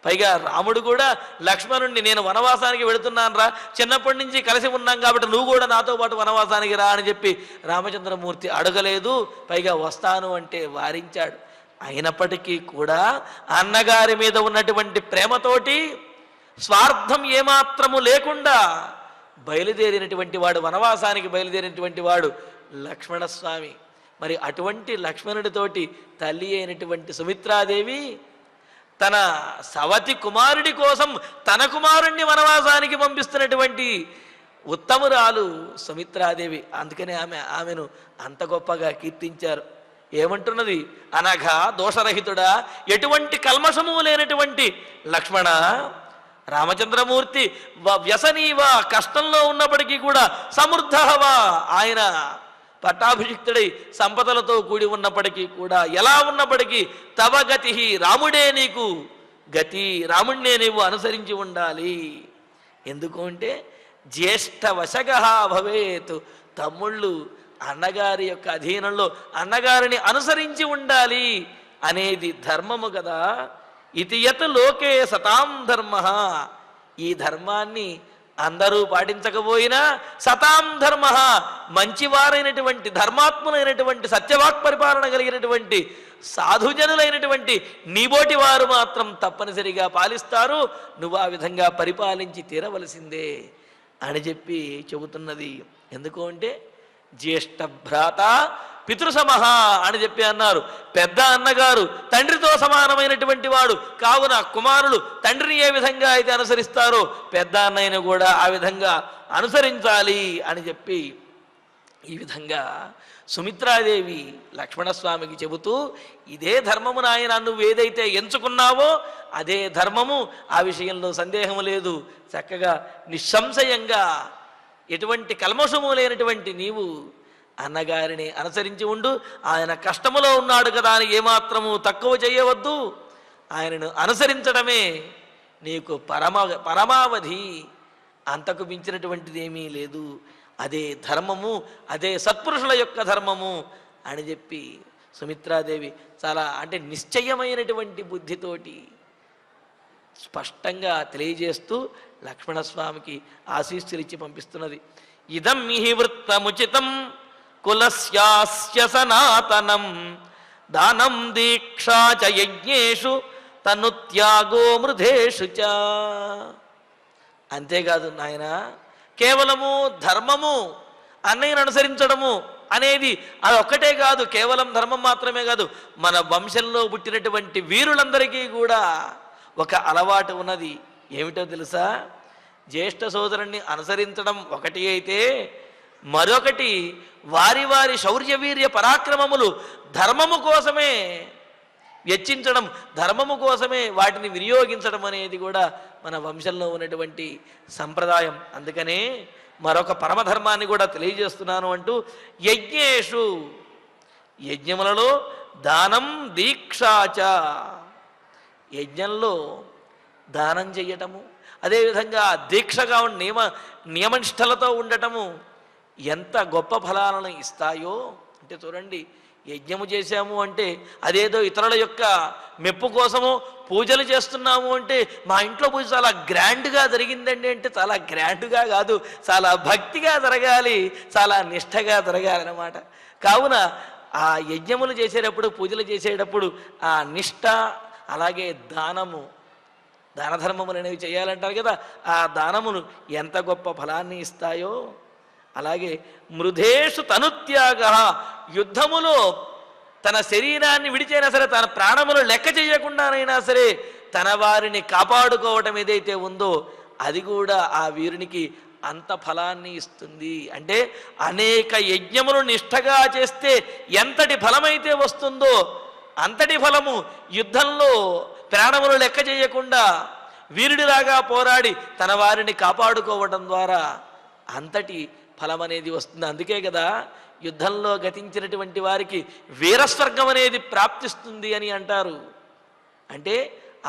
పైగా రాముడు కూడా లక్ష్మణుణ్ణి నేను వనవాసానికి వెళుతున్నాను రా, చిన్నప్పటి నుంచి కలిసి ఉన్నాం కాబట్టి నువ్వు కూడా నాతో పాటు వనవాసానికి రా అని చెప్పి రామచంద్రమూర్తి అడగలేదు. పైగా వస్తాను అంటే వారించాడు. అయినప్పటికీ కూడా అన్నగారి మీద ఉన్నటువంటి ప్రేమతోటి స్వార్థం ఏమాత్రము లేకుండా బయలుదేరినటువంటి వాడు, వనవాసానికి బయలుదేరినటువంటి వాడు లక్ష్మణస్వామి. మరి అటువంటి లక్ష్మణుడితోటి తల్లి అయినటువంటి సుమిత్రాదేవి తన సవతి కుమారుడి కోసం తన కుమారుణ్ణి వనవాసానికి పంపిస్తున్నటువంటి ఉత్తమురాలు సుమిత్రాదేవి. అందుకనే ఆమెను అంత గొప్పగా కీర్తించారు. ఏమంటున్నది? అనగా దోషరహితుడా, ఎటువంటి కల్మషము లేనటువంటి లక్ష్మణ, రామచంద్రమూర్తి వ్యసనీవా, కష్టంలో ఉన్నప్పటికీ కూడా సమృద్ధవా, ఆయన పట్టాభిషిక్తుడై సంపదలతో కూడి ఉన్నప్పటికీ కూడా, ఎలా ఉన్నప్పటికీ తవ గతి, రాముడే నీకు గతి, రాముడినే నీవు అనుసరించి ఉండాలి. ఎందుకు అంటే జ్యేష్ఠ వశగ భవేత్, తమ్ముళ్ళు అన్నగారి యొక్క అధీనంలో అన్నగారిని అనుసరించి ఉండాలి అనేది ధర్మము కదా. ఇతి యత్ లోకే సతాం ధర్మ, ఈ ధర్మాన్ని అందరూ పాటించకపోయినా సతాం ధర్మ, మంచివారైనటువంటి ధర్మాత్ములైనటువంటి సత్యవాక్ పరిపాలన కలిగినటువంటి సాధుజనులైనటువంటి నీబోటి వారు మాత్రం తప్పనిసరిగా పాలిస్తారు. నువ్వు ఆ విధంగా పరిపాలించి తీరవలసిందే అని చెప్పి చెబుతున్నది. ఎందుకు అంటే జ్యేష్ఠ భ్రాత పితృసమహ అని చెప్పి అన్నారు. పెద్ద అన్నగారు తండ్రితో సమానమైనటువంటి వాడు కావున కుమారులు తండ్రిని ఏ విధంగా అయితే అనుసరిస్తారో పెద్ద అన్నయ్యను కూడా ఆ విధంగా అనుసరించాలి అని చెప్పి ఈ విధంగా సుమిత్రాదేవి లక్ష్మణస్వామికి చెబుతూ, ఇదే ధర్మము నాయన, నువ్వు ఏదైతే ఎంచుకున్నావో అదే ధర్మము, ఆ విషయంలో సందేహము లేదు. చక్కగా నిస్సంశయంగా ఎటువంటి కల్మషము లేనటువంటి నీవు అన్నగారిని అనుసరించి ఉండు. ఆయన కష్టములో ఉన్నాడు కదా అని ఏమాత్రము తక్కువ చేయవద్దు. ఆయనను అనుసరించడమే నీకు పరమావధి, అంతకు మించినటువంటిది ఏమీ లేదు. అదే ధర్మము, అదే సత్పురుషుల యొక్క ధర్మము అని చెప్పి సుమిత్రాదేవి చాలా అంటే నిశ్చయమైనటువంటి బుద్ధితోటి స్పష్టంగా తెలియజేస్తూ లక్ష్మణస్వామికి ఆశీస్సులిచ్చి పంపిస్తున్నది. ఇదం మిహి వృత్తముచితం కులస్యాస్య సనాతనం దానం దీక్షా చ యజ్ఞేషు తనుత్యాగో మృధేషు చ. అంతేకాదు నాయన, కేవలము ధర్మము అన్నయ్యను అనుసరించడము అనేది అది ఒక్కటే కాదు, కేవలం ధర్మం మాత్రమే కాదు. మన వంశంలో పుట్టినటువంటి వీరులందరికీ కూడా ఒక అలవాటు ఉన్నది. ఏమిటో తెలుసా? జ్యేష్ఠ సోదరుణ్ణి అనుసరించడం ఒకటి అయితే, మరొకటి వారి వారి శౌర్యవీర్య పరాక్రమములు ధర్మము కోసమే వెచ్చించడం, ధర్మము కోసమే వాటిని వినియోగించడం అనేది కూడా మన వంశంలో ఉన్నటువంటి సంప్రదాయం. అందుకనే మరొక పరమధర్మాన్ని కూడా తెలియజేస్తున్నాను అంటూ, యజ్ఞేషు, యజ్ఞములలో దానం దీక్షాచ, యజ్ఞంలో దానం చెయ్యటము, అదేవిధంగా దీక్షగా నియమనిష్టలతో ఉండటము ఎంత గొప్ప ఫలాలను ఇస్తాయో. అంటే చూడండి, యజ్ఞము చేశాము అంటే అదేదో ఇతరుల యొక్క మెప్పు కోసము పూజలు చేస్తున్నాము అంటే, మా ఇంట్లో పూజ చాలా గ్రాండ్గా జరిగిందండి అంటే చాలా గ్రాండ్గా కాదు, చాలా భక్తిగా జరగాలి, చాలా నిష్ఠగా జరగాలి అన్నమాట. కావున ఆ యజ్ఞములు చేసేటప్పుడు, పూజలు చేసేటప్పుడు ఆ నిష్ఠ, అలాగే దానము, దాన ధర్మములు అనేవి చేయాలంటారు కదా, ఆ దానములు ఎంత గొప్ప ఫలాన్ని ఇస్తాయో. అలాగే మృధేషు తనుత్యాగ, యుద్ధములో తన శరీరాన్ని విడిచైనా సరే, తన ప్రాణములు లెక్క చేయకుండానైనా సరే తన వారిని కాపాడుకోవటం ఏదైతే ఉందో అది కూడా ఆ వీరునికి అంత ఫలాన్ని ఇస్తుంది. అంటే అనేక యజ్ఞములు నిష్ఠగా చేస్తే ఎంతటి ఫలమైతే వస్తుందో అంతటి ఫలము యుద్ధంలో ప్రాణములు లెక్క చేయకుండా వీరుడిలాగా పోరాడి తన వారిని కాపాడుకోవటం ద్వారా అంతటి ఫలం అనేది వస్తుంది. అందుకే కదా యుద్ధంలో గతించినటువంటి వారికి వీరస్వర్గం అనేది ప్రాప్తిస్తుంది అని అంటారు. అంటే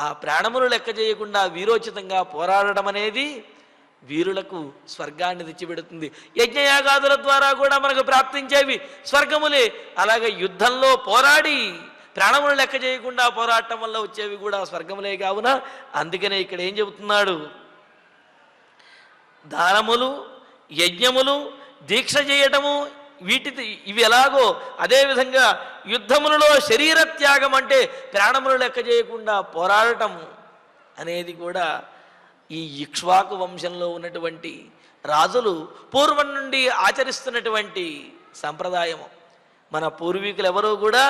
ఆ ప్రాణములు లెక్క చేయకుండా వీరోచితంగా పోరాడడం అనేది వీరులకు స్వర్గాన్ని తెచ్చిపెడుతుంది. యజ్ఞయాగాదుల ద్వారా కూడా మనకు ప్రాప్తించేవి స్వర్గములే. అలాగే యుద్ధంలో పోరాడి ప్రాణములు లెక్క చేయకుండా పోరాటం వల్ల వచ్చేవి కూడా స్వర్గములే కావున అందుకనే ఇక్కడ ఏం చెబుతున్నాడు, దానములు, యజ్ఞములు, దీక్ష చేయటము ఇవి ఎలాగో అదేవిధంగా యుద్ధములలో శరీర త్యాగం అంటే ప్రాణములు లెక్క చేయకుండా పోరాడటం అనేది కూడా ఈ ఇక్ష్వాకు వంశంలో ఉన్నటువంటి రాజులు పూర్వం నుండి ఆచరిస్తున్నటువంటి సంప్రదాయము. మన పూర్వీకులు ఎవరూ కూడా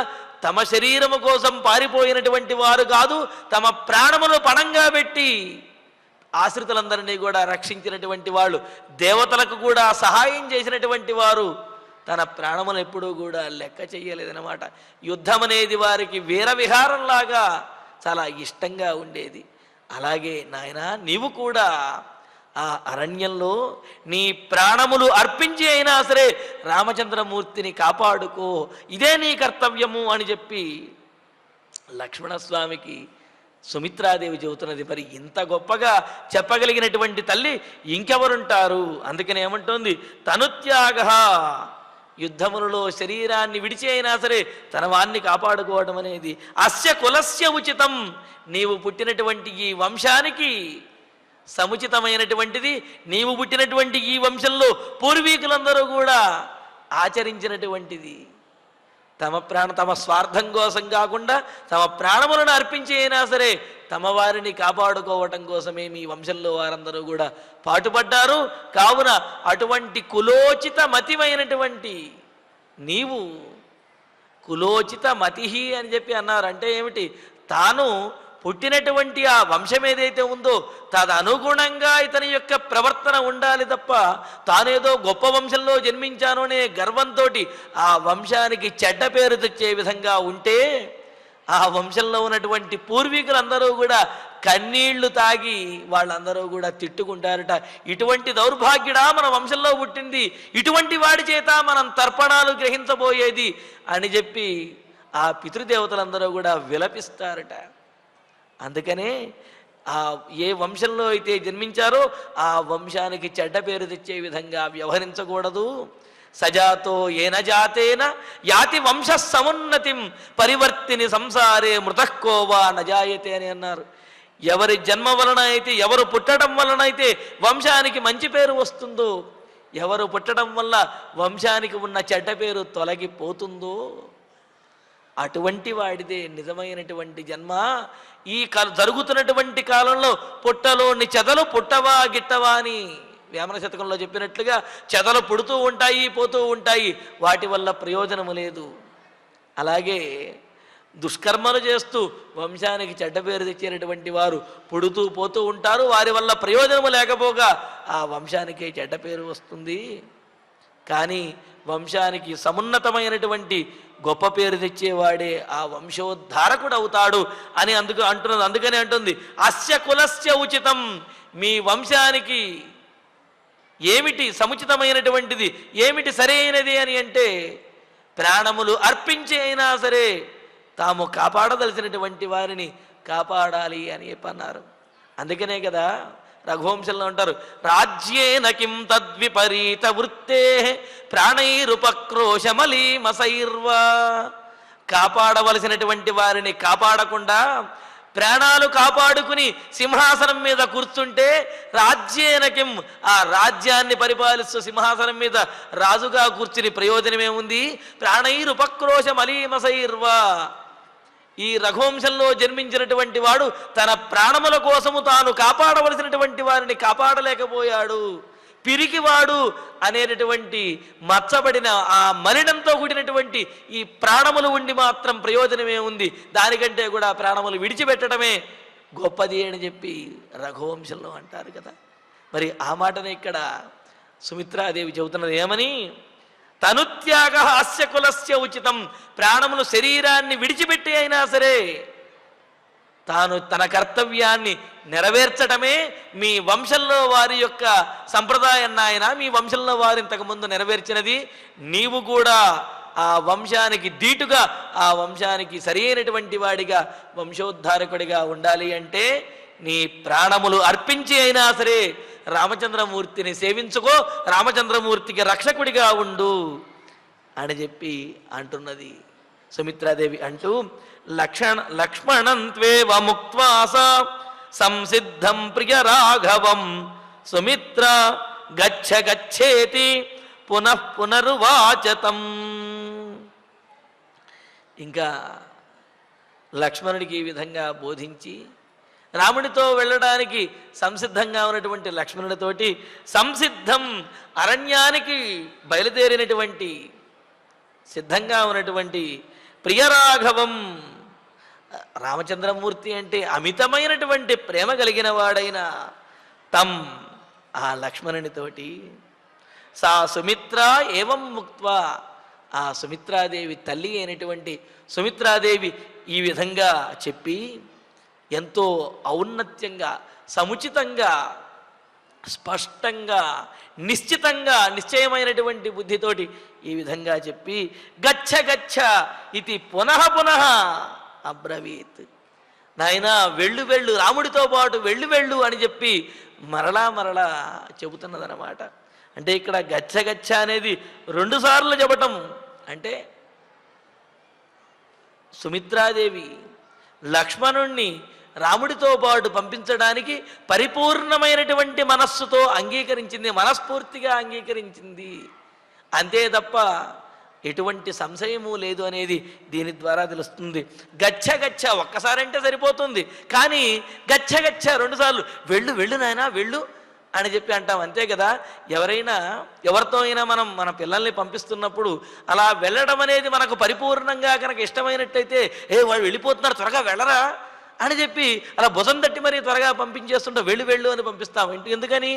తమ శరీరము కోసం పారిపోయినటువంటి వారు కాదు, తమ ప్రాణమును పణంగా పెట్టి ఆశ్రితులందరినీ కూడా రక్షించినటువంటి వాళ్ళు, దేవతలకు కూడా సహాయం చేసినటువంటి వారు తన ప్రాణమును ఎప్పుడూ కూడా లెక్క చేయలేదన్నమాట. యుద్ధం అనేది వారికి వీర విహారంలాగా చాలా ఇష్టంగా ఉండేది. అలాగే నాయన నీవు కూడా ఆ అరణ్యంలో నీ ప్రాణములు అర్పించి అయినా సరే రామచంద్రమూర్తిని కాపాడుకో, ఇదే నీ కర్తవ్యము అని చెప్పి లక్ష్మణస్వామికి సుమిత్రాదేవి చెబుతున్నది. మరి ఇంత గొప్పగా చెప్పగలిగినటువంటి తల్లి ఇంకెవరుంటారు? అందుకని ఏమంటోంది, తనుత్యాగ, యుద్ధములలో శరీరాన్ని విడిచి అయినా సరే తన వాన్ని కాపాడుకోవడం అనేది అస్య కులస్య ఉచితం, నీవు పుట్టినటువంటి ఈ వంశానికి సముచితమైనటువంటిది. నీవు పుట్టినటువంటి ఈ వంశంలో పూర్వీకులందరూ కూడా ఆచరించినటువంటిది. తమ స్వార్థం కోసం కాకుండా తమ ప్రాణములను అర్పించి అయినా సరే తమ వారిని కాపాడుకోవటం కోసమే మీ వంశంలో వారందరూ కూడా పాటుపడ్డారు. కావున అటువంటి కులోచిత మతిమైనటువంటి నీవు, కులోచిత మతిహి అని చెప్పి అన్నారు. అంటే ఏమిటి, తాను పుట్టినటువంటి ఆ వంశం ఏదైతే ఉందో తదనుగుణంగా ఇతని యొక్క ప్రవర్తన ఉండాలి తప్ప తానేదో గొప్ప వంశంలో జన్మించాను అనే గర్వంతో ఆ వంశానికి చెడ్డ పేరు తెచ్చే విధంగా ఉంటే ఆ వంశంలో ఉన్నటువంటి పూర్వీకులందరూ కూడా కన్నీళ్లు తాగి వాళ్ళందరూ కూడా తిట్టుకుంటారట. ఇటువంటి దౌర్భాగ్యుడా మన వంశంలో పుట్టింది, ఇటువంటి వాడి చేత మనం తర్పణాలు గ్రహించబోయేది అని చెప్పి ఆ పితృదేవతలందరూ కూడా విలపిస్తారట. అందుకనే ఆ ఏ వంశంలో అయితే జన్మించారో ఆ వంశానికి చెడ్డ పేరు తెచ్చే విధంగా వ్యవహరించకూడదు. సజాతో ఏన జాతేన యాతి వంశ సమున్నతిం పరివర్తిని సంసారే మృతఃకోవా నజాయతే అని అన్నారు. ఎవరి జన్మ వలన అయితే, ఎవరు పుట్టడం వలన అయితే వంశానికి మంచి పేరు వస్తుందో, ఎవరు పుట్టడం వల్ల వంశానికి ఉన్న చెడ్డ పేరు తొలగిపోతుందో అటువంటి వాడిదే నిజమైనటువంటి జన్మ. ఈ జరుగుతున్నటువంటి కాలంలో పుట్టలోని చెదలు పుట్టవా గిట్టవా అని వేమన శతకంలో చెప్పినట్లుగా చెదలు పుడుతూ ఉంటాయి, పోతూ ఉంటాయి, వాటి వల్ల ప్రయోజనము లేదు. అలాగే దుష్కర్మలు చేస్తూ వంశానికి చెడ్డ పేరు తెచ్చేటటువంటి వారు పుడుతూ పోతూ ఉంటారు, వారి వల్ల ప్రయోజనము లేకపోగా ఆ వంశానికే చెడ్డ పేరు వస్తుంది. కానీ వంశానికి సమున్నతమైనటువంటి గొప్ప పేరు తెచ్చేవాడే ఆ వంశోద్ధారకుడు అవుతాడు అని అంటున్నది. అందుకనే అంటుంది అస్య కులస్య ఉచితం, మీ వంశానికి ఏమిటి సముచితమైనటువంటిది, ఏమిటి సరైనది అని అంటే ప్రాణములు అర్పించి అయినా సరే తాము కాపాడదలిసినటువంటి వారిని కాపాడాలి అని చెప్పన్నారు. అందుకనే కదా రఘువంశంలో ఉంటారు, రాజ్యేన కిం తద్విపరీత వృత్తే ప్రాణైరుపక్రోశమలీమసైర్వా, కాపాడవలసినటువంటి వారిని కాపాడకుండా ప్రాణాలు కాపాడుకుని సింహాసనం మీద కూర్చుంటే రాజ్యేనకిం, ఆ రాజ్యాన్ని పరిపాలిస్తూ సింహాసనం మీద రాజుగా కూర్చుని ప్రయోజనమేముంది? ప్రాణైరుపక్రోశమలీమసైర్వా, ఈ రఘువంశంలో జన్మించినటువంటి వాడు తన ప్రాణముల కోసము తాను కాపాడవలసినటువంటి వారిని కాపాడలేకపోయాడు, పిరికివాడు అనేటటువంటి మచ్చబడిన ఆ మలినంతో కూడినటువంటి ఈ ప్రాణములు ఉండి మాత్రం ప్రయోజనమే ఉంది, దానికంటే కూడా ప్రాణములు విడిచిపెట్టడమే గొప్పది అని చెప్పి రఘువంశంలో అంటారు కదా. మరి ఆ మాటనే ఇక్కడ సుమిత్రాదేవి చెబుతున్నది ఏమని, తనుత్యాగ అస్య కులస్య ఉచితం, ప్రాణములు శరీరాన్ని విడిచిపెట్టి అయినా సరే తాను తన కర్తవ్యాన్ని నెరవేర్చడమే మీ వంశంలో వారి యొక్క సంప్రదాయాన్ని ఆయన మీ వంశంలో వారు ఇంతకుముందు నెరవేర్చినది. నీవు కూడా ఆ వంశానికి ధీటుగా, ఆ వంశానికి సరైనటువంటి వాడిగా, వంశోద్ధారకుడిగా ఉండాలి అంటే నీ ప్రాణములు అర్పించి అయినా సరే రామచంద్రమూర్తిని సేవించుకో, రామచంద్రమూర్తికి రక్షకుడిగా ఉండు అని చెప్పి అంటున్నది సుమిత్రాదేవి. అంటూ లక్ష్మణం త్వేవ ముక్త్వాస సంసిద్ధం ప్రియ రాఘవం సుమిత్ర గచ్చ గచ్చేతి పునః పునరువాచతం. ఇంకా లక్ష్మణుడికి ఈ విధంగా బోధించి రాముడితో వెళ్ళడానికి సంసిద్ధంగా ఉన్నటువంటి లక్ష్మణుడితోటి సంసిద్ధం అరణ్యానికి బయలుదేరినటువంటి సిద్ధంగా ఉన్నటువంటి ప్రియరాఘవం, రామచంద్రమూర్తి అంటే అమితమైనటువంటి ప్రేమ కలిగిన వాడైన తం ఆ లక్ష్మణునితోటి సా సుమిత్ర ఏవం ముక్త్వా, ఆ సుమిత్రాదేవి తల్లి అయినటువంటి సుమిత్రాదేవి ఈ విధంగా చెప్పి ఎంతో ఔన్నత్యంగా సముచితంగా స్పష్టంగా నిశ్చితంగా నిశ్చయమైనటువంటి బుద్ధితోటి ఈ విధంగా చెప్పి గచ్చ గచ్చ ఇది పునః పునః అబ్రవీత్, నాయనా వెళ్ళు వెళ్ళు, రాముడితో పాటు వెళ్ళు వెళ్ళు అని చెప్పి మరలా మరలా చెబుతున్నదన్నమాట. అంటే ఇక్కడ గచ్చ గచ్చ అనేది 2 సార్లు చెప్పటం అంటే సుమిత్రాదేవి లక్ష్మణుణ్ణి రాముడితో పాటు పంపించడానికి పరిపూర్ణమైనటువంటి మనస్సుతో అంగీకరించింది, మనస్ఫూర్తిగా అంగీకరించింది. అంతే తప్ప ఎటువంటి సంశయము లేదు అనేది దీని ద్వారా తెలుస్తుంది. గచ్చ గచ్చ ఒక్కసారంటే సరిపోతుంది, కానీ గచ్చ గచ్చ 2 సార్లు వెళ్ళు వెళ్ళు నాయనా వెళ్ళు అని చెప్పి అంటాం. అంతే కదా, ఎవరితో అయినా మనం మన పిల్లల్ని పంపిస్తున్నప్పుడు అలా వెళ్ళడం అనేది మనకు పరిపూర్ణంగా కనుక ఇష్టమైనట్టయితే వాళ్ళు వెళ్ళిపోతున్నారు త్వరగా వెళ్ళరా అని చెప్పి అలా భుజం తట్టి మరీ త్వరగా పంపించేస్తుంటే వెళ్ళు వెళ్ళు అని పంపిస్తాం. ఎందుకని?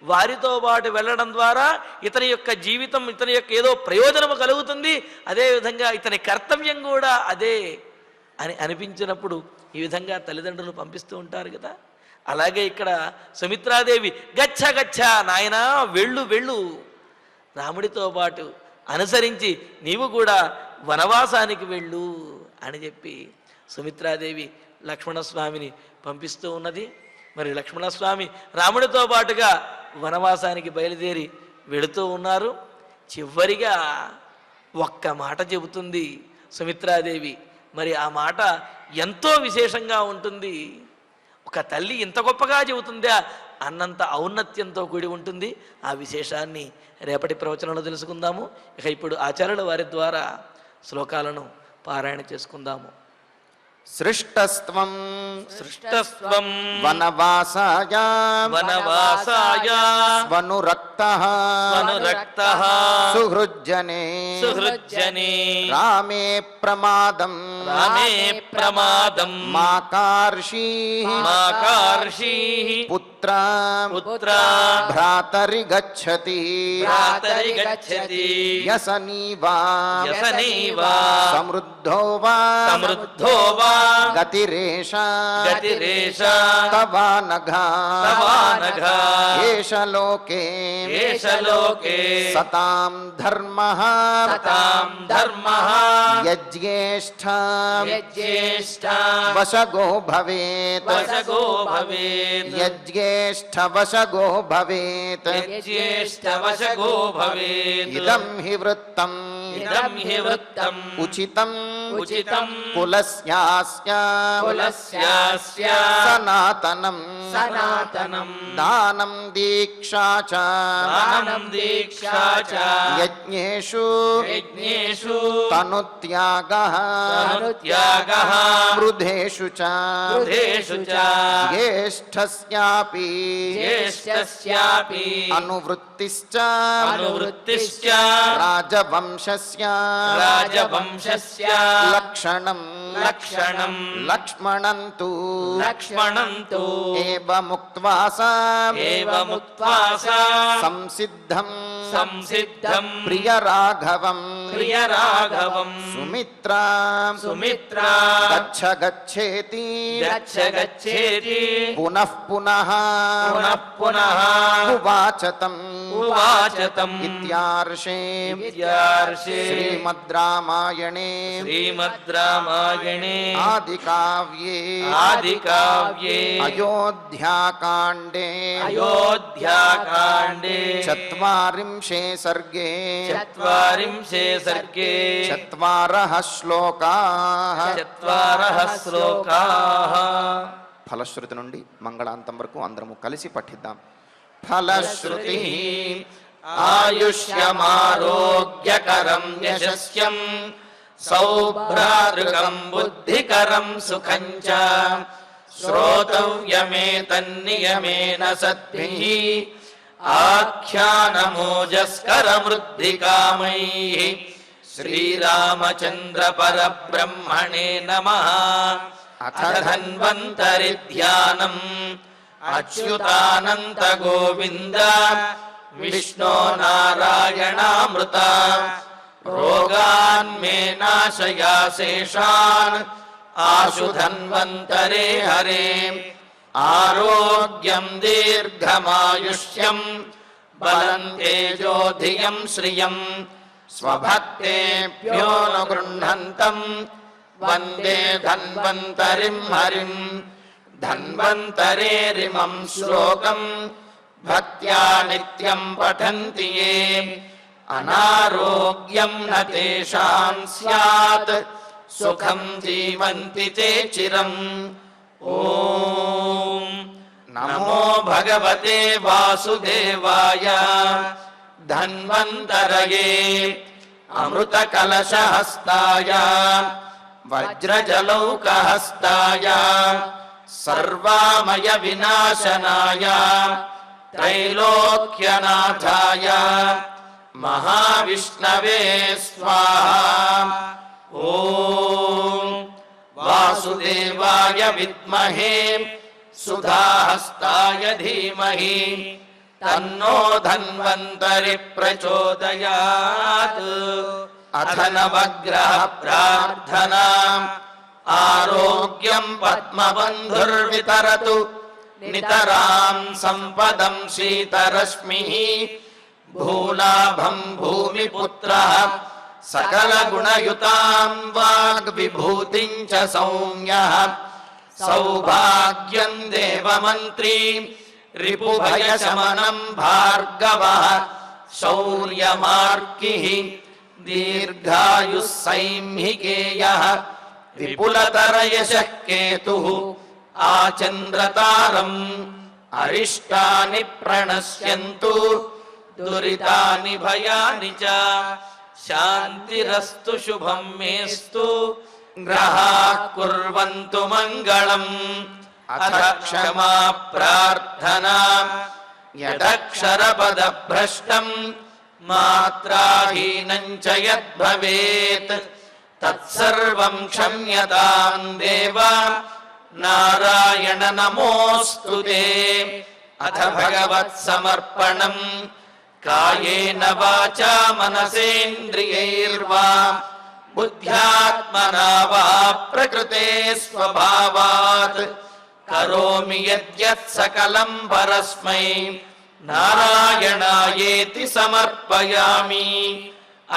వారితో పాటు వెళ్ళడం ద్వారా ఇతని యొక్క జీవితం, ఇతని యొక్క ఏదో ప్రయోజనము కలుగుతుంది, అదేవిధంగా ఇతని కర్తవ్యం కూడా అదే అని అనిపించినప్పుడు ఈ విధంగా తల్లిదండ్రులు పంపిస్తూ ఉంటారు కదా. అలాగే ఇక్కడ సుమిత్రాదేవి గచ్చ గచ్చ నాయనా వెళ్ళు వెళ్ళు, రాముడితో పాటు అనుసరించి నీవు కూడా వనవాసానికి వెళ్ళు అని చెప్పి సుమిత్రాదేవి లక్ష్మణస్వామిని పంపిస్తూ ఉన్నది. మరి లక్ష్మణస్వామి రాముడితో పాటుగా వనవాసానికి బయలుదేరి వెళుతూ ఉన్నారు. చివరిగా ఒక్క మాట చెబుతుంది సుమిత్రాదేవి. మరి ఆ మాట ఎంతో విశేషంగా ఉంటుంది. ఒక తల్లి ఇంత గొప్పగా చెబుతుందా అన్నంత ఔన్నత్యంతో కూడి ఉంటుంది. ఆ విశేషాన్ని రేపటి ప్రవచనంలో తెలుసుకుందాము. ఇక ఇప్పుడు ఆచార్యుల వారి ద్వారా శ్లోకాలను పారాయణ చేసుకుందాము. సృష్టస్త్వం వనవాసాయ స్వనురక్తః సుహృజ్జనే రామే ప్రమాదం మాకార్షీ పుత్ర భ్రాతరి గచ్చతి యసనీవా సమృద్ధో వా గతిరేష తవానఘా ఏష లోకే సతాం ధర్మః యజ్ఞేష్ఠ వశగో భవేత్ యజ్ఞేష్ఠ వశగో భవేత్ ఇదం హి వృత్తం ఉచితం కులస్యాస్య సనాతనం దానం దీక్షా చ యజ్ఞేషు తనుత్యాగః వృధేషు చ జ్యేష్ఠస్యాపి అనువృత్తిశ్చ రాజవంశస్య లక్షణం లక్ష్మణంతు ఏవముక్త్వా సా ఏవముక్త్వా సా సంసిద్ధం సంసిద్ధం ప్రియరాఘవం ప్రియరాఘవం సుమిత్రా సుమిత్రా గచ్చ గచ్చేతి గచ్చ గచ్చేతి పునః పునః పునః పునః ఉవాచతం ఉవాచతం ఇత్యార్షే ఇత్యార్షే శ్రీమద్ రామాయణే శ్రీమద్ రామాయణే ఆదికావ్యే ఆదికావ్యే అయోధ్యాకాండే అయోధ్యాకాండే చత్వారింశే సర్గే చత్వారింశే సర్గే చత్వారః శ్లోకాః చత్వారః శ్లోకాః. ఫలశ్రుతి నుండి మంగళాంతం వరకు అందరము కలిసి పఠిద్దాం. ఫలశ్రుతి ఆయుష్యమారోగ్యకరం యశస్యం సౌభ్రాతృకం బుద్ధికరం సుఖం చ శ్రోతవ్యమేతన్నియమేన సద్భిః ఆఖ్యానమోజస్కరమృద్ధికామైః. శ్రీరామచంద్ర పరబ్రహ్మణే నమః. అథ ధన్వంతరి ధ్యానం అచ్యుతానంత గోవింద విష్ణో నారాయణామృత రోగాన్ మే నాశయా శేషాన్ ఆశు ధన్వంతరే హరే. ఆరోగ్యం దీర్ఘమాయుష్యం బలం తేజోధియం శ్రియం స్వభక్తేభ్యోనుగృహంతం వందే ధన్వంతరిం హరిం. ధన్వంతరేరిమం శ్లోకం భక్త్యా నిత్యం పఠంతి యే అనారోగ్యం న తేషాం స్యాత్ సుఖం జీవంతి తే చిరం. ఓం నమో భగవతే వాసుదేవాయ. ధన్వంతరయే అమృతకలశహస్తాయ వజ్రజలౌకహస్తాయ సర్వామయ వినాశనాయ త్రైలోక్యనాథాయ మహావిష్ణవే స్వాహా. ఓం వాసుదేవాయ విద్మహే సుధాహస్తాయ ధీమహి తన్నో ధన్వంతరి ప్రచోదయాత్. అథ నవగ్రహ ప్రార్థనా. ఆరోగ్యం పద్మబంధుర్వితరతు నితరాం సంపదం శీతరశ్మిః. భూలాభం భూమిపుత్రః సకలగుణయుతాం వాగ్విభూతిం చ సౌమ్యః. సౌభాగ్యం దేవమంత్రీ రిపుభయశమనం భార్గవః. శౌర్యమార్కిః దీర్ఘాయుః సైంహికేయః. విపులతరయశః కేతుః ఆచంద్రతారం. అరిష్టాని ప్రణశ్యంతు దురితాని భయాని చ. శాంతిరస్తు శుభం మేస్తు గ్రహాః కుర్వంతు మంగళం. అథ క్షమా ప్రార్థనా. యదక్షరపదభ్రష్టం మాత్రాహీనం చ యద్భవేత్ తత్సర్వం క్షమ్యతాం దేవ నారాయణ నమోస్తుతే. అథ భగవత్సమర్పణం. కాయేన వాచా మనసేంద్రియైర్వా బుద్ధ్యాత్మనా వా ప్రకృతే స్వభావాత్ కరోమి యద్యత్ సకలం పరస్మై నారాయణాయేతి సమర్పయామి.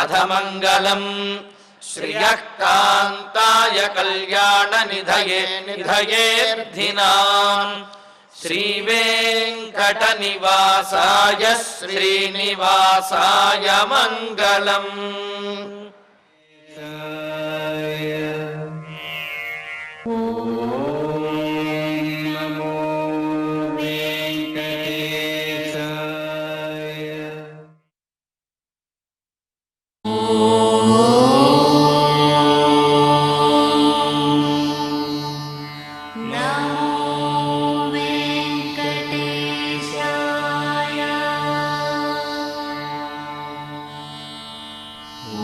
అథ మంగళం శ్రియః కాంతాయ కళ్యాణ నిధయే నిధయేర్థినాం. శ్రీవేంకట నివాసాయ శ్రీనివాసాయ మంగళం. ఓ